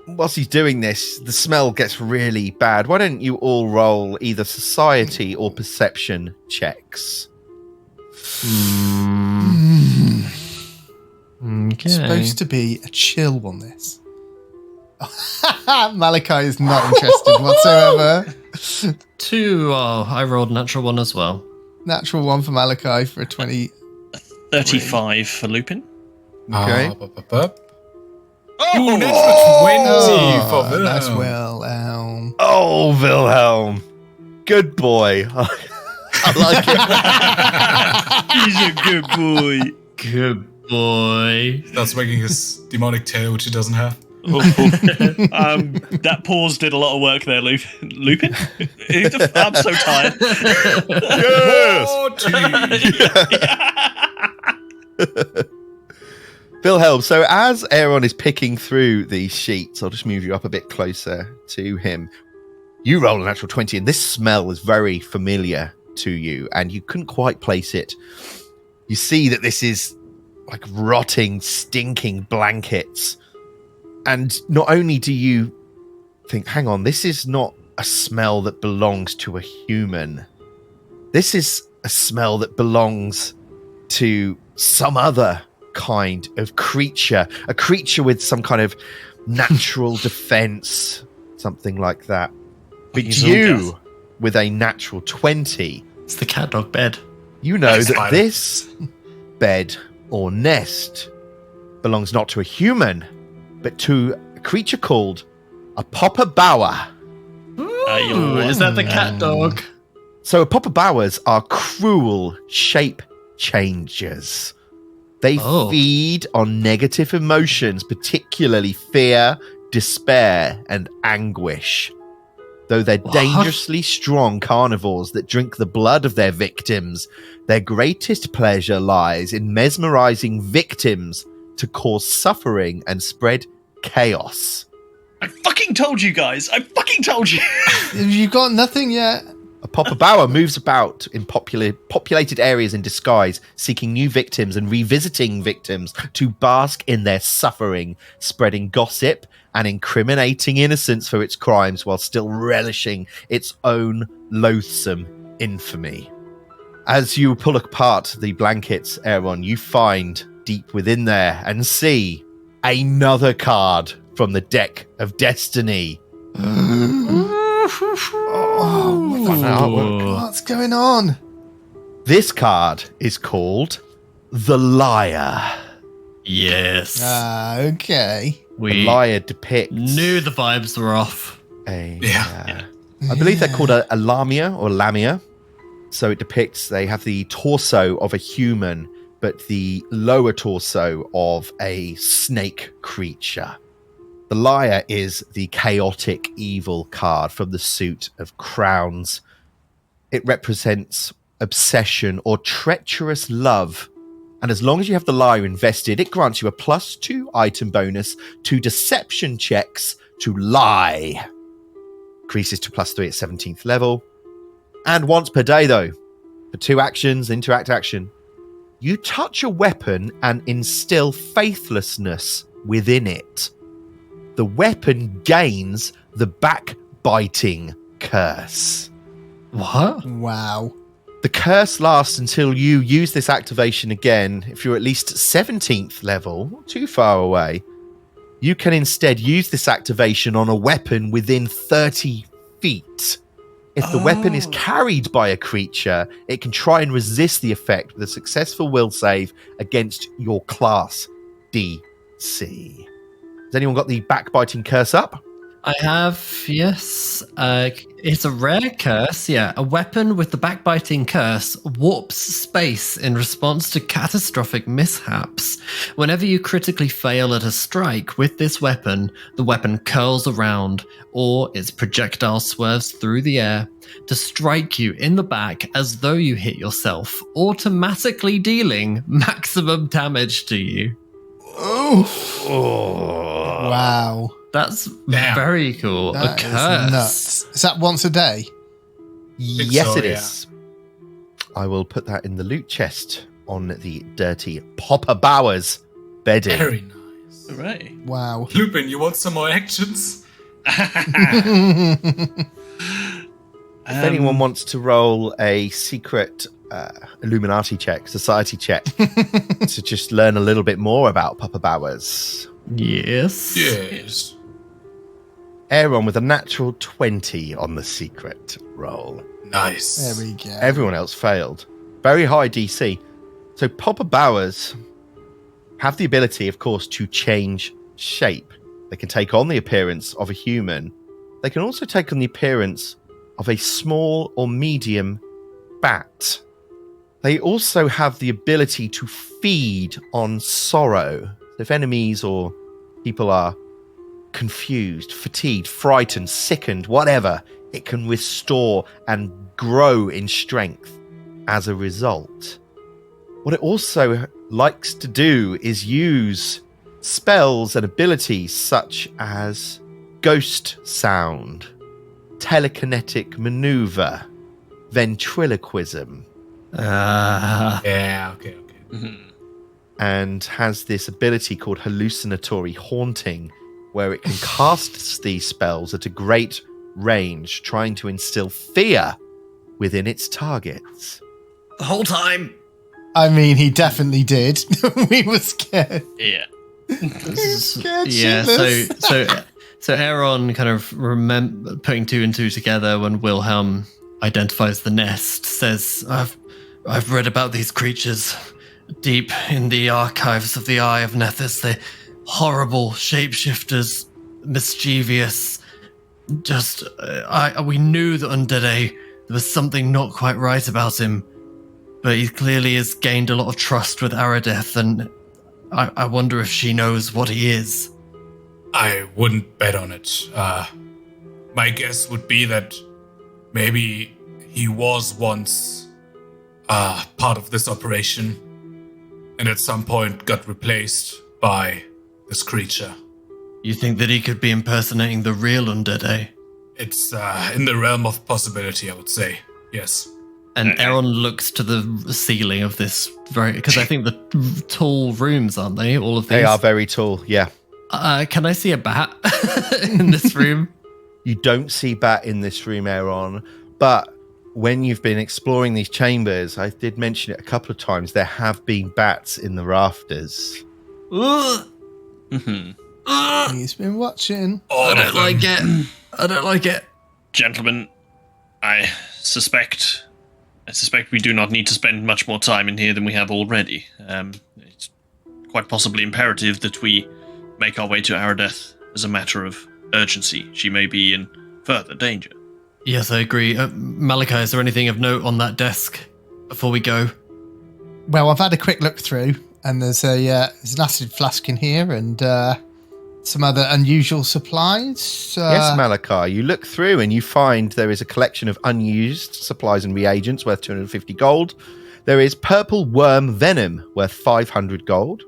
Whilst he's doing this, the smell gets really bad. Why don't you all roll either society or perception checks? Okay. It's supposed to be a chill one, this. Malachi is not interested whatsoever. 2. Oh, I rolled natural 1 as well. Natural 1 for Malachi for a 20. 35 for Lupin. Okay. Oh, natural 20 for Wilhelm. That's Wilhelm. Oh, Wilhelm. Good boy. I like it. He's a good boy. Good boy. That's making his demonic tail, which he doesn't have. That pause did a lot of work there, Lupin. I'm so tired. Yes. Wilhelm, so as Aaron is picking through these sheets, I'll just move you up a bit closer to him. You roll a natural 20, and this smell is very familiar to you, and you couldn't quite place it. You see that this is like rotting, stinking blankets. And not only do you think, hang on, this is not a smell that belongs to a human. This is a smell that belongs to some other kind of creature, a creature with some kind of natural defense, something like that. But you, with a natural 20, it's the cat dog bed. You know that this bed or nest belongs not to a human, but to a creature called a Popper Bower. Ooh, is that the cat dog? So Popper Bowers are cruel shape changers. They feed on negative emotions, particularly fear, despair, and anguish. Though they're dangerously strong carnivores that drink the blood of their victims, their greatest pleasure lies in mesmerizing victims to cause suffering and spread chaos. I fucking told you guys! I fucking told you! You've got nothing yet. A Popper Bower moves about in populated areas in disguise, seeking new victims and revisiting victims to bask in their suffering, spreading gossip and incriminating innocents for its crimes while still relishing its own loathsome infamy. As you pull apart the blankets, Aaron, you find deep within there and see another card from the deck of destiny. What's going on? This card is called The Liar. Yes. Okay. The Liar depicts... Knew the vibes were off. I believe they're called a lamia or lamia. So it depicts, they have the torso of a human, but the lower torso of a snake creature. The Liar is the chaotic evil card from the suit of crowns. It represents obsession or treacherous love. And as long as you have the Liar invested, it grants you a +2 item bonus to deception checks to lie. Increases to +3 at 17th level. And once per day, though, for 2 actions, interact action, you touch a weapon and instill faithlessness within it. The weapon gains the backbiting curse. What? Wow. The curse lasts until you use this activation again. If you're at least 17th level, not too far away, you can instead use this activation on a weapon within 30 feet. If the weapon is carried by a creature, it can try and resist the effect with a successful will save against your class DC. Has anyone got the backbiting curse up? I have, yes. It's a rare curse, yeah. A weapon with the backbiting curse warps space in response to catastrophic mishaps. Whenever you critically fail at a strike with this weapon, the weapon curls around, or its projectile swerves through the air to strike you in the back as though you hit yourself, automatically dealing maximum damage to you. Wow. That's very cool. That a curse. Is nuts. Is that once a day? Yes, it is. I will put that in the loot chest on the dirty Popper Bowers bedding. Very nice. Hooray. Wow. Lupin, you want some more actions? If anyone wants to roll a secret Illuminati check, society check, to just learn a little bit more about Popper Bowers. Yes. Yes. Aaron with a natural 20 on the secret roll. Nice. There we go. Everyone else failed. Very high DC. So Popper Bowers have the ability, of course, to change shape. They can take on the appearance of a human. They can also take on the appearance of a small or medium bat. They also have the ability to feed on sorrow. If enemies or people are confused, fatigued, frightened, sickened, whatever, it can restore and grow in strength as a result. What it also likes to do is use spells and abilities such as Ghost Sound, Telekinetic Maneuver, Ventriloquism. Yeah, okay. Mhm. And has this ability called Hallucinatory Haunting, where it can cast these spells at a great range, trying to instill fear within its targets. The whole time. I mean, he definitely did. We were scared. Yeah. Scared Yeah, shitless. so Aaron kind of putting two and two together when Wilhelm identifies the nest, says, I've read about these creatures deep in the archives of the Eye of Nethys. They're horrible shapeshifters, mischievous. Just, we knew that Undede, there was something not quite right about him, but he clearly has gained a lot of trust with Aradeth, and I wonder if she knows what he is. I wouldn't bet on it. My guess would be that maybe he was once part of this operation and at some point got replaced by this creature. You think that he could be impersonating the real Undede? It's in the realm of possibility, I would say. Yes. And Aaron looks to the ceiling of this because I think the tall rooms, aren't they? All of these. They are very tall, yeah. Can I see a bat in this room? You don't see bat in this room, Aaron, but when you've been exploring these chambers, I did mention it a couple of times, there have been bats in the rafters. He's been watching. I don't like it. I don't like it. Gentlemen, I suspect we do not need to spend much more time in here than we have already. It's quite possibly imperative that we make our way to Aradeth as a matter of urgency. She may be in further danger. Yes, I agree. Malachi, is there anything of note on that desk before we go? Well, I've had a quick look through, and there's an acid flask in here, and some other unusual supplies. Yes, Malachi, you look through and you find there is a collection of unused supplies and reagents worth 250 gold. There is purple worm venom worth 500 gold,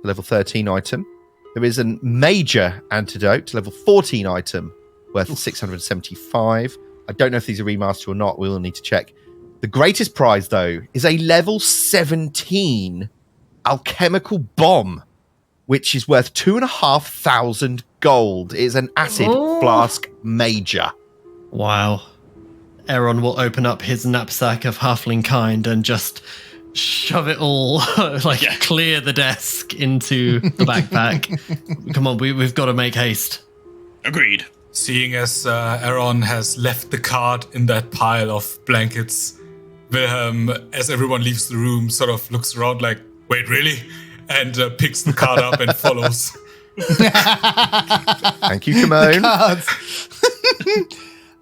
level 13 item. There is a major antidote, level 14 item, worth 675. I don't know if these are remastered or not. We'll need to check. The greatest prize, though, is a level 17 alchemical bomb, which is worth 2,500 gold. It is an acid flask major. Wow. Aaron will open up his knapsack of halfling kind and just shove it all, clear the desk into the backpack. Come on, we've got to make haste. Agreed. Seeing as Aaron has left the card in that pile of blankets, Wilhelm, as everyone leaves the room, sort of looks around like, wait, really? And picks the card up and follows. Thank you, Kimone.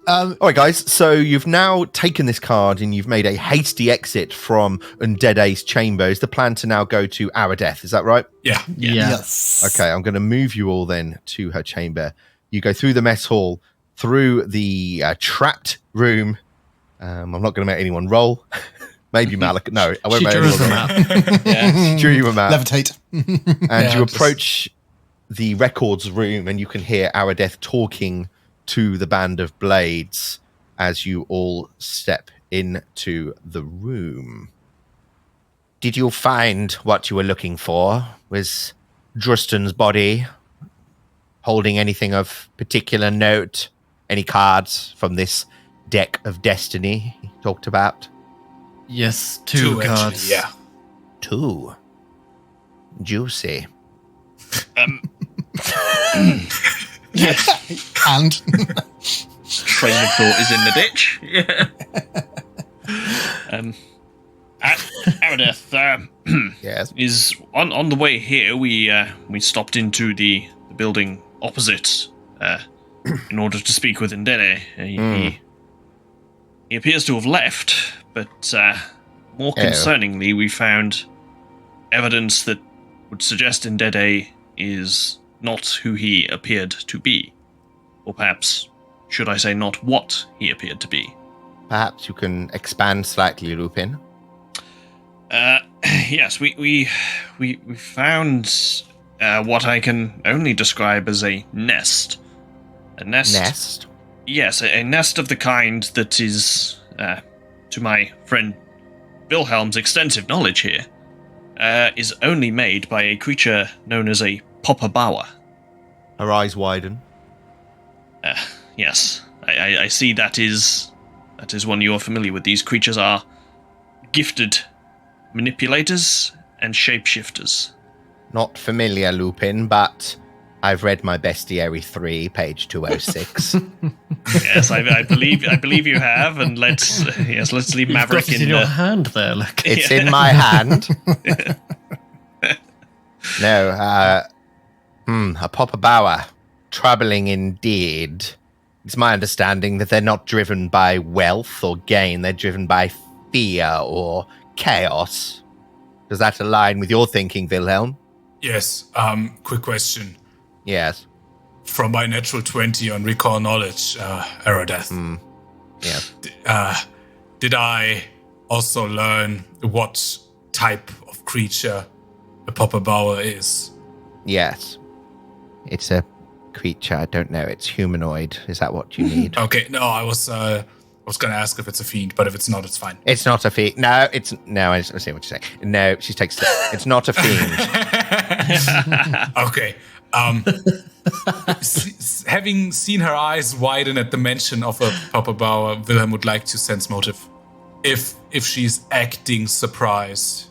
All right, guys. So you've now taken this card and you've made a hasty exit from Undede's chamber. Is the plan to now go to Aradeth? Is that right? Yeah. Yes. Okay, I'm going to move you all then to her chamber. You go through the mess hall, through the trapped room. I'm not going to make anyone roll. Maybe Malak. No, I won't make anyone roll. Drew you a map. Levitate. And you approach the records room and you can hear Aradeth talking to the band of blades as you all step into the room. Did you find what you were looking for? Was Drustan's body holding anything of particular note? Any cards from this deck of destiny he talked about? Yes, two cards. Actually, yeah. 2. Juicy. Yes. And Train of thought is in the ditch. Yeah. Aradeth Yes. is on the way here. We stopped into the building opposite in order to speak with Ndene. He appears to have left, but more concerningly, we found evidence that would suggest Ndene is not who he appeared to be. Or perhaps, should I say, not what he appeared to be. Perhaps you can expand slightly, Lupin. Yes, we found what I can only describe as a nest. A nest? Nest? Yes, a nest of the kind that is, to my friend Wilhelm's extensive knowledge here, is only made by a creature known as a popperbower. Her eyes widen. Yes, I see that is one you're familiar with. These creatures are gifted manipulators and shapeshifters. Not familiar, Lupin, but I've read my Bestiary 3, page 206. Yes, I believe you have, and let's leave Maverick in your hand there. Look, it's in my hand. No, a popperbower. Troubling indeed. It's my understanding that they're not driven by wealth or gain, they're driven by fear or chaos. Does that align with your thinking, Wilhelm? Yes. Quick question. Yes. From my natural 20 on recall knowledge, Aerodeath. Yes. Did I also learn what type of creature a popperbower is? Yes. It's a creature. I don't know. It's humanoid. Is that what you need? Okay. No, I was going to ask if it's a fiend, but if it's not, it's fine. It's not a fiend. No, I see what you're saying. No, she takes it. It's not a fiend. Okay. Having seen her eyes widen at the mention of a popperbower, Wilhelm would like to sense motive. If she's acting surprised.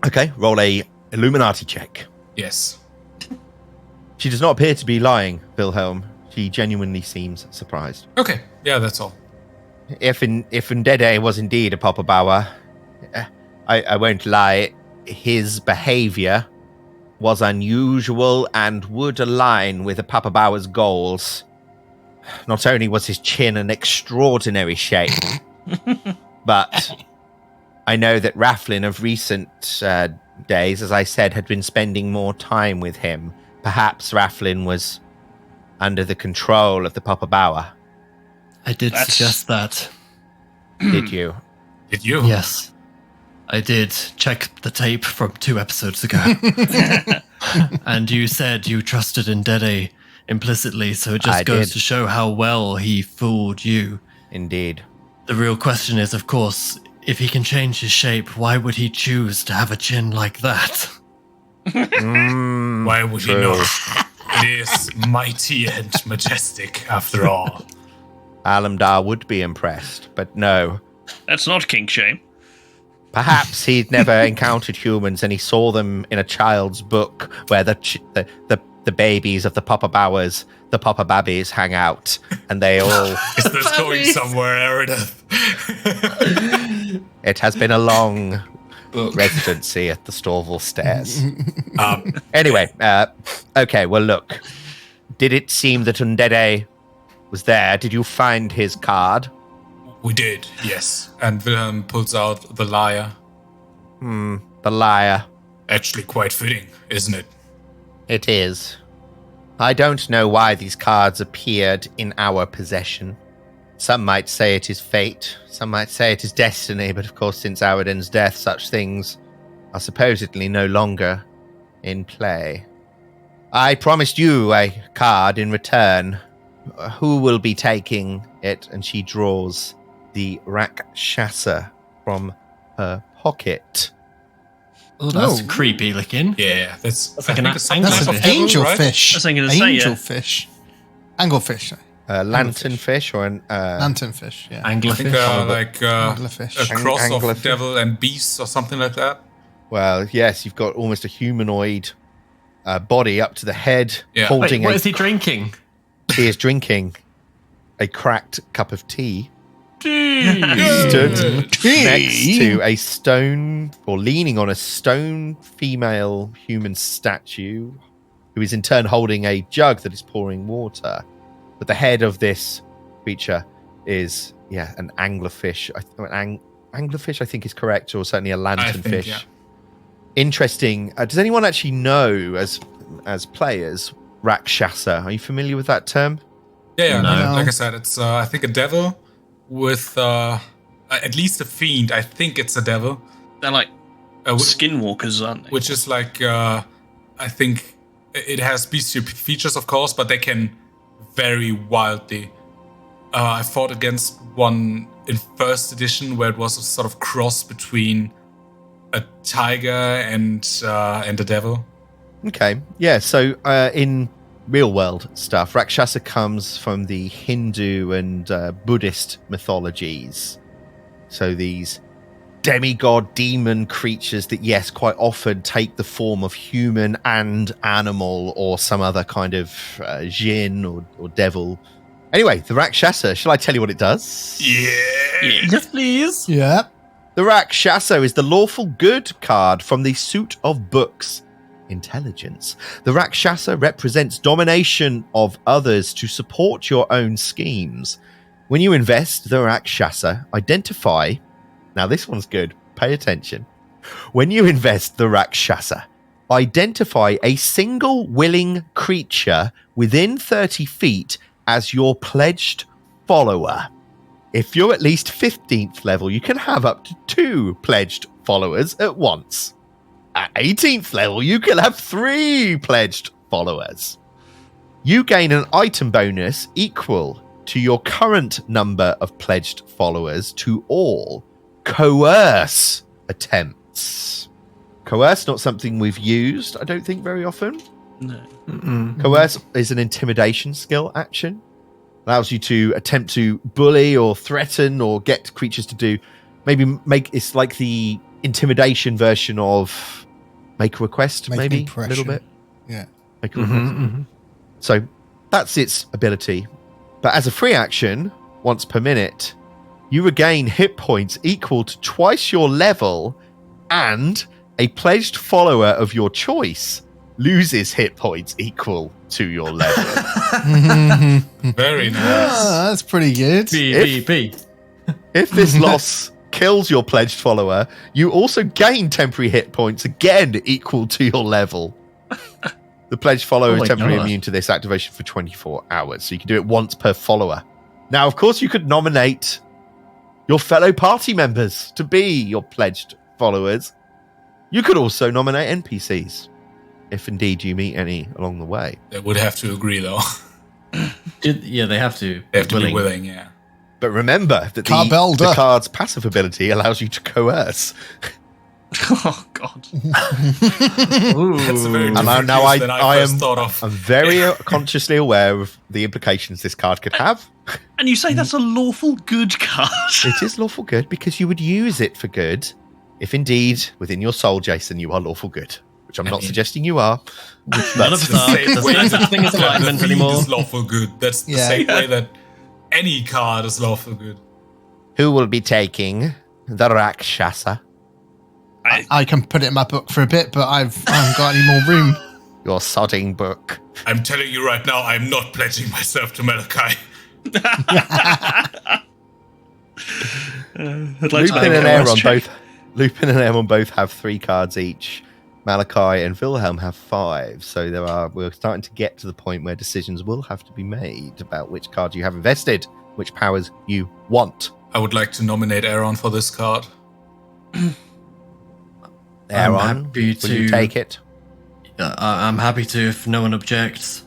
Okay, roll a Illuminati check. Yes. She does not appear to be lying, Wilhelm. She genuinely seems surprised. Okay. Yeah, that's all. If Ndede was indeed a popperbower, I won't lie, his behavior was unusual and would align with a popperbower's goals. Not only was his chin an extraordinary shape, but I know that Raflin of recent days, as I said, had been spending more time with him. Perhaps Raflin was under the control of the popperbower. I did suggest that. Did you? Did you? Yes. I did check the tape from 2 episodes ago. And you said you trusted Ndede implicitly, so it just goes to show how well he fooled you. Indeed. The real question is, of course, if he can change his shape, why would he choose to have a chin like that? Why would he not? It is mighty and majestic, after all. Alamdar would be impressed, but no. That's not kink shame. Perhaps he'd never encountered humans and he saw them in a child's book where the babies of the popperbowers, the popperbabbies, hang out, and they all... Is this going somewhere, Aerodeath? It has been a long residency at the Storval Stairs. Anyway, okay, well, look. Did it seem that Ndede was there? Did you find his card? We did, yes. And Wilhelm pulls out the lyre. The lyre. Actually quite fitting, isn't it? It is. I don't know why these cards appeared in our possession. Some might say it is fate, some might say it is destiny, but of course since Aradin's death, such things are supposedly no longer in play. I promised you a card in return. Who will be taking it? And she draws the Rakshasa from her pocket. Oh, that's creepy looking. Yeah, that's like an angelfish. Angelfish. That's what I'm gonna say, yeah. Angelfish. Anglefish. Lanternfish or an... Lanternfish, yeah. I think Anglerfish. like Anglerfish. a cross Anglerfish. of devil and beast or something like that. Well, yes, you've got almost a humanoid body up to the head, Yeah. holding Wait, what is he drinking? He is drinking a cracked cup of tea. Tea. Stood next to a stone, or leaning on a stone female human statue, who is in turn holding a jug that is pouring water. But the head of this creature is, an anglerfish. Anglerfish, I think, is correct, or certainly a lanternfish. Yeah. Interesting. Does anyone actually know, as players, Rakshasa? Are you familiar with that term? Yeah. No. Like I said, it's I think a devil with at least a fiend. I think it's a devil. They're like Skinwalkers, aren't they? Which is like, I think it has bestial features, of course, but they can vary wildly. I fought against one in first edition where it was a sort of cross between a tiger and a devil. Okay, yeah. So in real world stuff, Rakshasa comes from the Hindu and Buddhist mythologies. So these demigod demon creatures that, yes, quite often take the form of human and animal or some other kind of jinn or devil. Anyway, the Rakshasa, shall I tell you what it does? Yeah. Yes, please. Yeah. The Rakshasa is the lawful good card from the suit of books. Intelligence. The Rakshasa represents domination of others to support your own schemes. When you invest the Rakshasa, identify... Now this one's good. Pay attention. When you invest the Rakshasa, identify a single willing creature within 30 feet as your pledged follower. If you're at least 15th level, you can have up to 2 pledged followers at once. At 18th level, you can have 3 pledged followers. You gain an item bonus equal to your current number of pledged followers to all coerce attempts. Coerce, not something we've used, I don't think, very often. No. Coerce is an intimidation skill action. Allows you to attempt to bully or threaten or get creatures to do... It's like the intimidation version of make a request, maybe a little bit. Yeah. Make a request. So that's its ability. But as a free action, once per minute, you regain hit points equal to twice your level, and a pledged follower of your choice loses hit points equal to your level. Very nice. Ah, that's pretty good. If this loss kills your pledged follower, you also gain temporary hit points again equal to your level. The pledged follower is temporarily immune to this activation for 24 hours, so you can do it once per follower. Now, of course, you could nominate your fellow party members to be your pledged followers. You could also nominate NPCs, if indeed you meet any along the way. They would have to agree, though. Yeah, they have to. They have to be willing, yeah. But remember that the card's passive ability allows you to coerce. Oh, God. That's a very different now use than I first thought of. I'm very consciously aware of the implications this card could have. And you say that's a lawful good card? It is lawful good because you would use it for good if indeed within your soul, Jason, you are lawful good, which I'm not suggesting you are. None of us are. There's no such thing as alignment anymore. Is lawful good. That's the same way that any card is lawful good. Who will be taking the Rakshasa? I can put it in my book for a bit, but I haven't got any more room. Your sodding book. I'm telling you right now, I'm not pledging myself to Malachi. Lupin and Aaron both have 3 cards each. Malachi and Wilhelm have 5. So we're starting to get to the point where decisions will have to be made about which card you have invested, which powers you want. I would like to nominate Aaron for this card. Aaron, will you take it? I'm happy to if no one objects.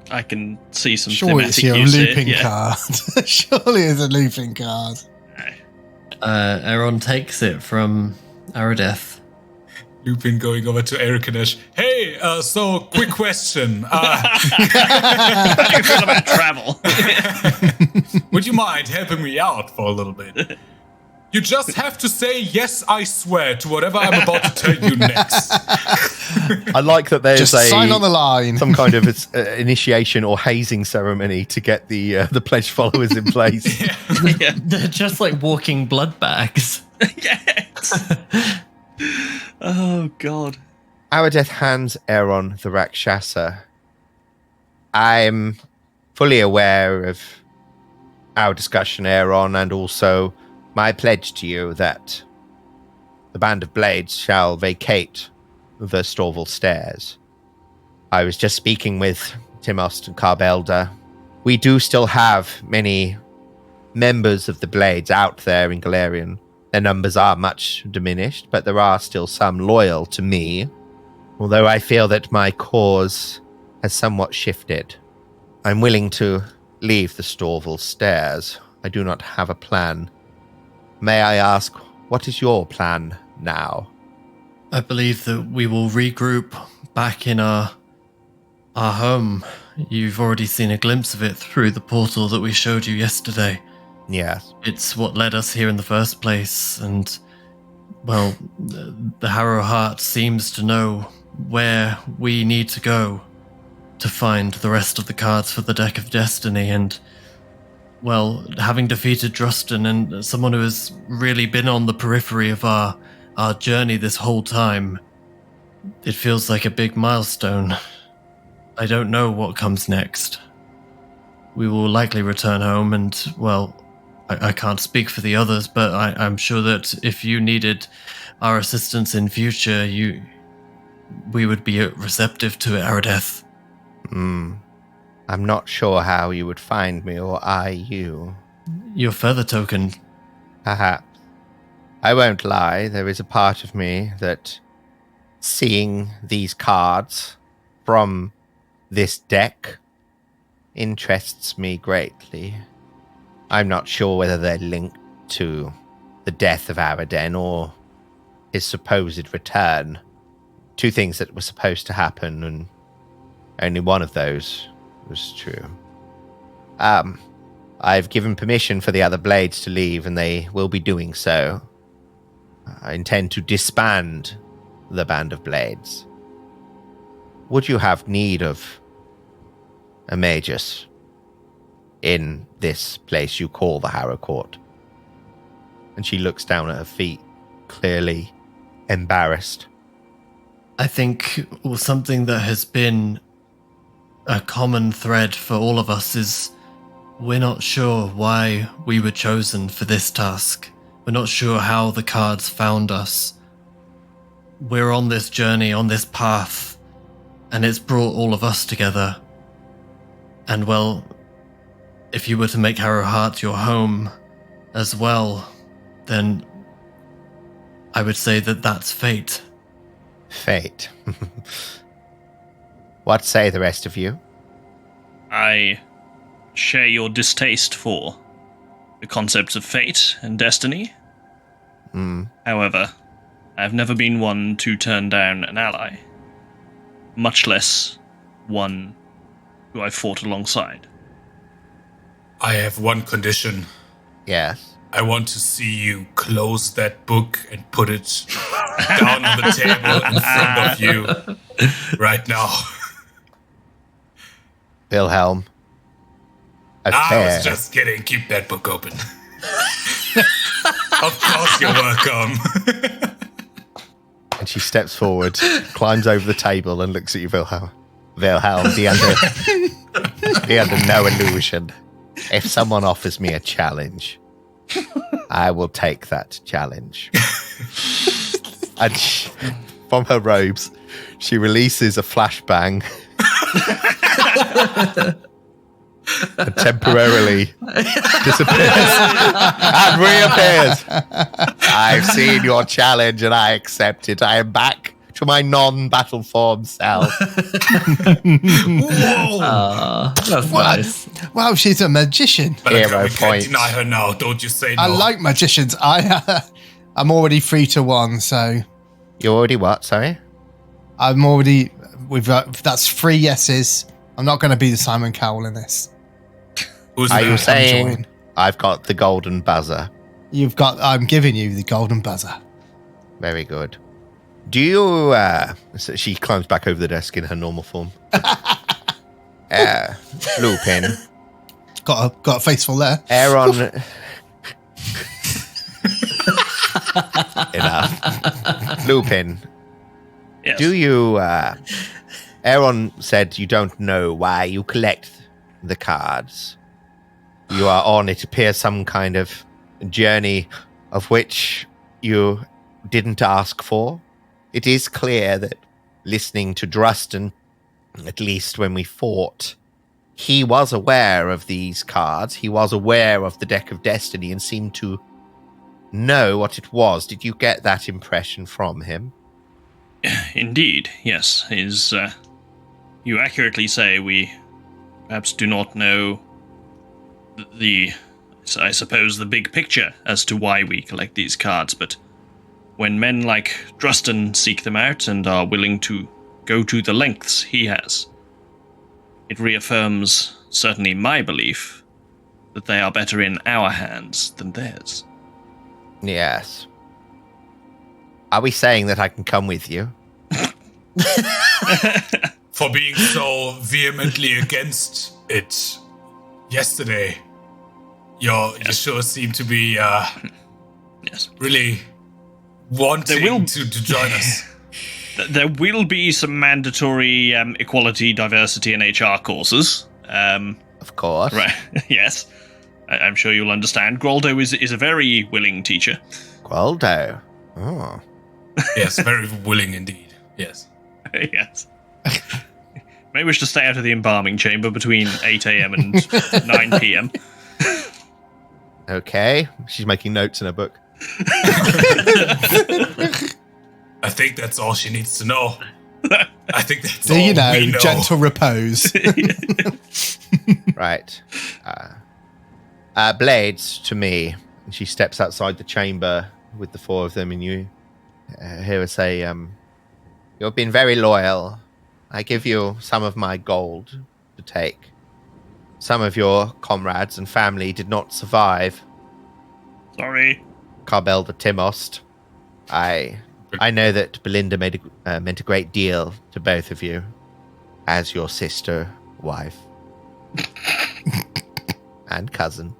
I can see some Surely it's thematic your use looping here. card. Surely it's a looping card. Aaron takes it from Aradeth. Lupin going over to Erikanesh. Hey, so quick question. How do you feel about travel? Would you mind helping me out for a little bit? You just have to say, yes, I swear, to whatever I'm about to tell you next. I like that there's just sign on the line. Some kind of initiation or hazing ceremony to get the pledge followers in place. Yeah. They're just like walking blood bags. Yes. Oh, God. Aradeth hands Aaron the Rakshasa. I'm fully aware of our discussion, Aaron, and also my pledge to you that the Band of Blades shall vacate the Storval Stairs. I was just speaking with Timost and Carbelda. We do still have many members of the Blades out there in Galarian, Their numbers are much diminished, but there are still some loyal to me, although I feel that my cause has somewhat shifted. I'm willing to leave the Storval Stairs. I do not have a plan. May I ask, what is your plan now? I believe that we will regroup back in our home. You've already seen a glimpse of it through the portal that we showed you yesterday. Yes. It's what led us here in the first place, and, well, the Harrow Heart seems to know where we need to go to find the rest of the cards for the Deck of Destiny, and, well, having defeated Drustin and someone who has really been on the periphery of our journey this whole time, it feels like a big milestone. I don't know what comes next. We will likely return home and, well, I can't speak for the others, but I'm sure that if you needed our assistance in future, we would be receptive to it, Aradeth. I'm not sure how you would find me, or I you. Your feather token. Perhaps. I won't lie, there is a part of me that, seeing these cards from this deck, interests me greatly. I'm not sure whether they're linked to the death of Araden or his supposed return. Two things that were supposed to happen, and only one of those was true. I've given permission for the other blades to leave, and they will be doing so. I intend to disband the Band of Blades. Would you have need of a magus in this place you call the Harrow Court? And she looks down at her feet, clearly embarrassed. I think something that has been a common thread for all of us is we're not sure why we were chosen for this task. We're not sure how the cards found us. We're on this journey, on this path, and it's brought all of us together. And, well, if you were to make Harrow Heart your home as well, then I would say that that's fate. Fate. What say the rest of you? I share your distaste for the concepts of fate and destiny. However, I've never been one to turn down an ally, much less one who I fought alongside. I have one condition. Yes. I want to see you close that book and put it down on the table in front of you right now. Wilhelm. I was just kidding. Keep that book open. Of course you're welcome. And she steps forward, climbs over the table, and looks at you, Wilhelm. Wilhelm, be under no illusion. If someone offers me a challenge, I will take that challenge. And from her robes, she releases a flashbang and temporarily disappears and reappears. I've seen your challenge and I accept it. I am back to my non-battle form self. Whoa! That's nice. Wow, she's a magician. But Hero we can't points. deny her now. Don't you say no. I like magicians. I'm already 3-1, so You already what? Sorry? I'm already. That's 3 yeses. I'm not going to be the Simon Cowell in this. Who's Are you that? saying join. I've got the golden buzzer? I'm giving you the golden buzzer. Very good. Do you, so she climbs back over the desk in her normal form. Lupin. Got a faceful there. Aaron. Enough. Lupin. Yes. Do you, Aaron said you don't know why you collect the cards. You are on, it appears, some kind of journey of which you didn't ask for. It is clear that listening to Drustin, at least when we fought, he was aware of these cards. He was aware of the Deck of Destiny and seemed to know what it was. Did you get that impression from him? Indeed, yes. You accurately say we perhaps do not know I suppose, the big picture as to why we collect these cards, but when men like Drustin seek them out and are willing to go to the lengths he has, it reaffirms certainly my belief that they are better in our hands than theirs. Yes. Are we saying that I can come with you? For being so vehemently against it yesterday, you sure seem to be really wanting to join us. There will be some mandatory equality, diversity, and HR courses. Of course. Right. Yes. I'm sure you'll understand. Groldo is a very willing teacher. Groldo? Oh. Yes, very willing indeed. Yes. Yes. May wish to stay out of the embalming chamber between 8 a.m. and 9 p.m. Okay. She's making notes in her book. I think that's all she needs to know. I think that's all we know. Gentle repose. Right. Blades, to me. And she steps outside the chamber with the four of them, and you hear her say, you've been very loyal. I give you some of my gold to take. Some of your comrades and family did not survive. Sorry. Carbel the Timost. I know that Belinda meant a great deal to both of you as your sister, wife, and cousin.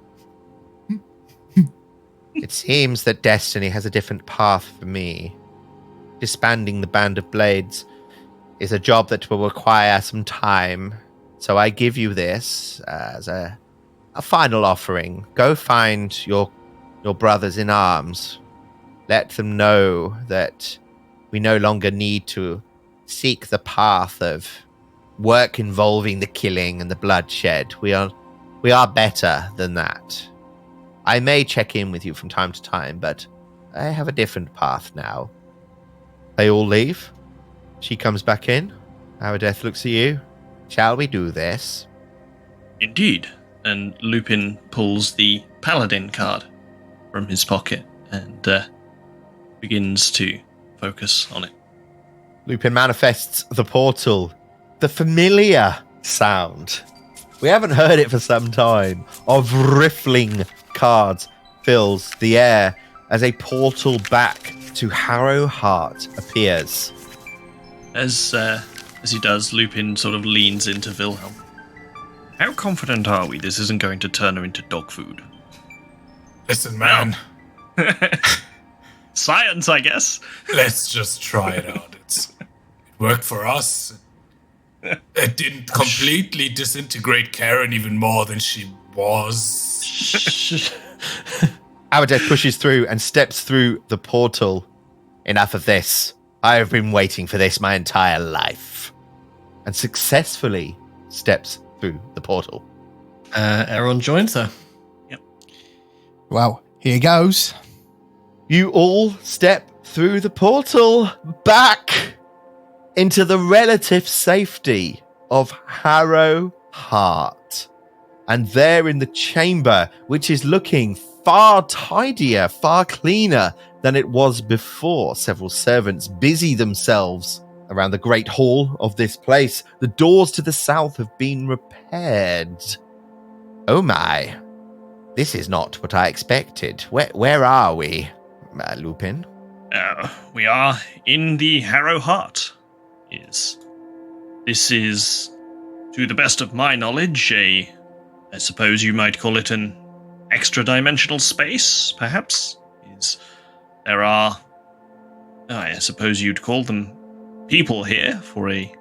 It seems that destiny has a different path for me. Disbanding the Band of Blades is a job that will require some time, so I give you this as a final offering. Go find your brothers in arms. Let them know that we no longer need to seek the path of work involving the killing and the bloodshed. We are better than that. I may check in with you from time to time, but I have a different path now. They all leave. She comes back in. Aradeth looks at you. Shall we do this? Indeed. And Lupin pulls the Paladin card from his pocket and begins to focus on it. Lupin manifests the portal. The familiar sound. We haven't heard it for some time. Of riffling cards fills the air as a portal back to Harrow Heart appears. As he does, Lupin sort of leans into Wilhelm. How confident are we this isn't going to turn her into dog food? Listen, man. No. Science, I guess. Let's just try it out. It worked for us. It didn't completely disintegrate Karen even more than she was. Aradeth pushes through and steps through the portal. Enough of this. I have been waiting for this my entire life. And successfully steps through the portal. Aaron joins her. Yep. Well, here goes. You all step through the portal back into the relative safety of Harrow Heart. And there in the chamber, which is looking far tidier, far cleaner than it was before, several servants busy themselves around the great hall of this place. The doors to the south have been repaired. Oh my, this is not what I expected. Where are we, Lupin? We are in the Harrow Heart. This is, to the best of my knowledge, I suppose you might call it an extra-dimensional space, perhaps? There are, I suppose you'd call them people here for a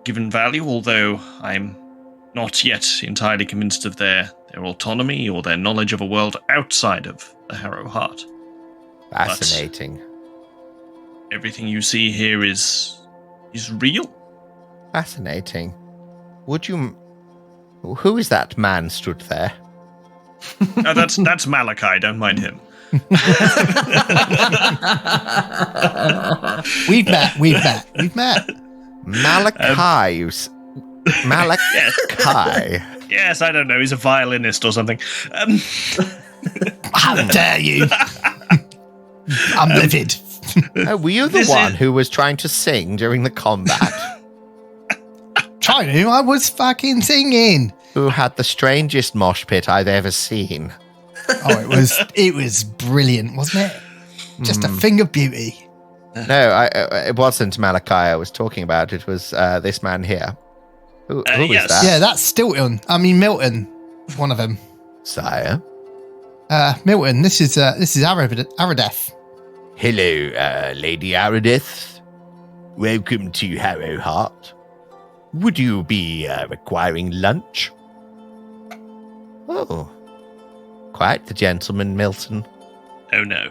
given value, although I'm not yet entirely convinced of their autonomy or their knowledge of a world outside of the Harrow Heart. Fascinating. But everything you see here is real. Fascinating. Who is that man stood there? That's Malachi, don't mind him. We've met. Malachi. Yes, I don't know. He's a violinist or something. How dare you? I'm livid. Were you the one who was trying to sing during the combat? Trying to? I was fucking singing. Who had the strangest mosh pit I've ever seen? Oh, it was brilliant, wasn't it? Just a thing of beauty. No, it wasn't Malachi I was talking about. It was this man here. Who yes. is that? Yeah, that's Stilton. I mean Milton. One of them. Sire. Milton. This is Aradeth. Hello, Lady Aradith. Welcome to Harrow Heart. Would you be requiring lunch? Oh, quite the gentleman, Milton. Oh no.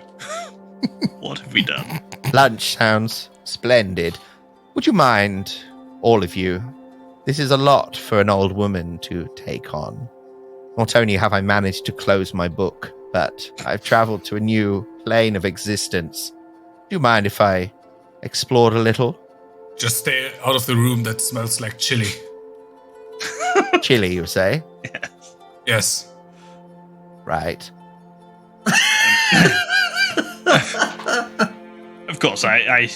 What have we done? Lunch sounds splendid. Would you mind, all of you? This is a lot for an old woman to take on. Not only have I managed to close my book, but I've traveled to a new plane of existence. Do you mind if I explored a little? Just stay out of the room that smells like chili. Chili, you say? Yes. Right. Of course, I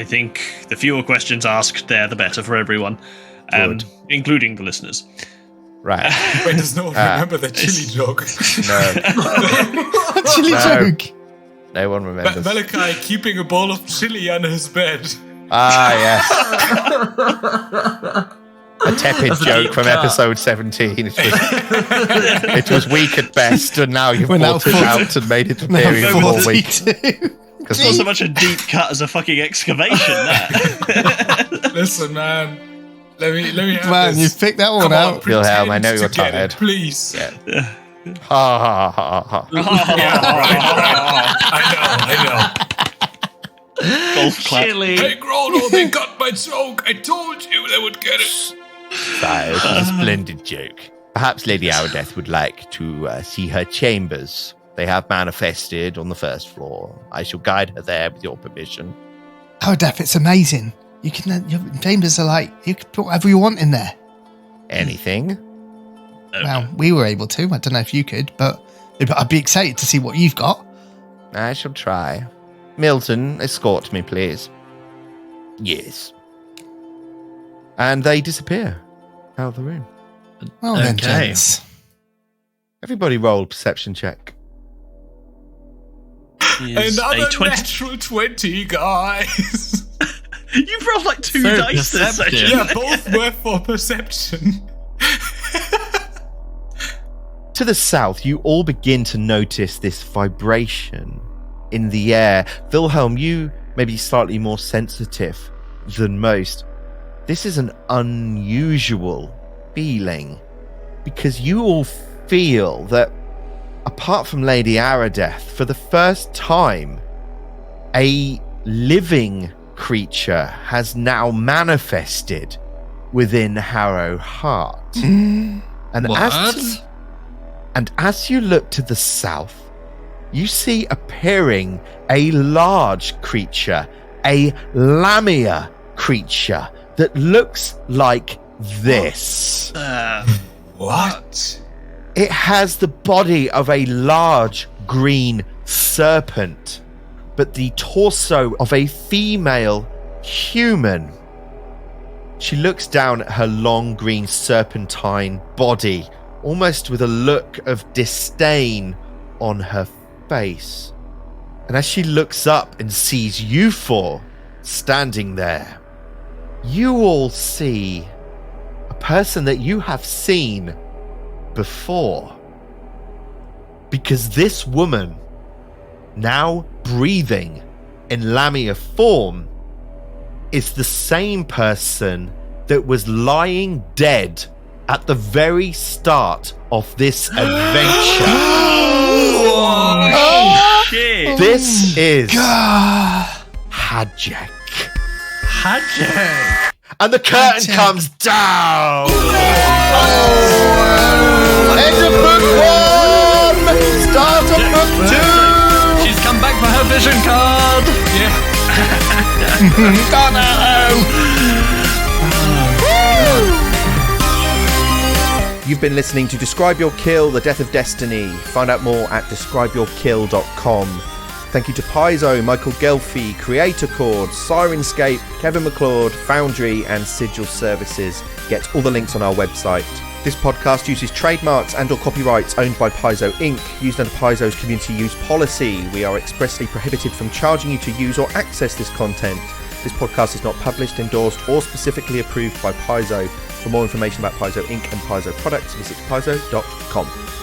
think the fewer questions asked there, the better for everyone, including the listeners. Right. Wait, does no one remember that chili joke? No. Chili joke. No one remembers. Malachi keeping a bowl of chili under his bed. Ah, yes. A tepid joke from episode 17. It was weak at best, and now you've brought it out and made it very more weak. It's not so much a deep cut as a fucking excavation, that. Listen, man. Let me have Man, this. you picked that one out. Wilhelm, I know you're tired. Please. Yeah. Ha ha ha ha. I know. Golf clap. Chili. Hey, Grono, they got my joke. I told you they would get it. That was a splendid joke. Perhaps Lady Aradeth would like to see her chambers. They have manifested on the first floor. I shall guide her there with your permission. Oh, Def, it's amazing. You can, your chambers are like, you can put whatever you want in there. Anything? Well, we were able to. I don't know if you could, but I'd be excited to see what you've got. I shall try. Milton, escort me, please. Yes. And they disappear out of the room. Well then, gents. Everybody roll perception check. Another natural 20, guys. You rolled like 2 So dice this perceptive. session. Yeah, both were for perception. To the south, you all begin to notice this vibration in the air. Wilhelm, you may be slightly more sensitive than most. This is an unusual feeling because you all feel that, apart from Lady Aradeth, for the first time, a living creature has now manifested within Harrow Heart. And as you look to the south, you see appearing a large creature, a lamia creature that looks like this. What? It has the body of a large green serpent, but the torso of a female human. She looks down at her long green serpentine body, almost with a look of disdain on her face. And as she looks up and sees you four standing there, you all see a person that you have seen before. Because this woman, now breathing in Lamia form, is the same person that was lying dead at the very start of this adventure. Oh, shit. This is Hadjek. Hadjek. And the curtain comes down. End of book 1. Start of book 2. Division card. Yeah. You've been listening to Describe Your Kill, The Death of Destiny. Find out more at describeyourkill.com. Thank you to Paizo, Michael Gelfi, Creator Chord, Sirenscape, Kevin McLeod, Foundry, and Sigil Services. Get all the links on our website. This podcast uses trademarks and/or copyrights owned by Paizo Inc., used under Paizo's community use policy. We are expressly prohibited from charging you to use or access this content. This podcast is not published, endorsed, or specifically approved by Paizo. For more information about Paizo Inc. and Paizo products, visit paizo.com.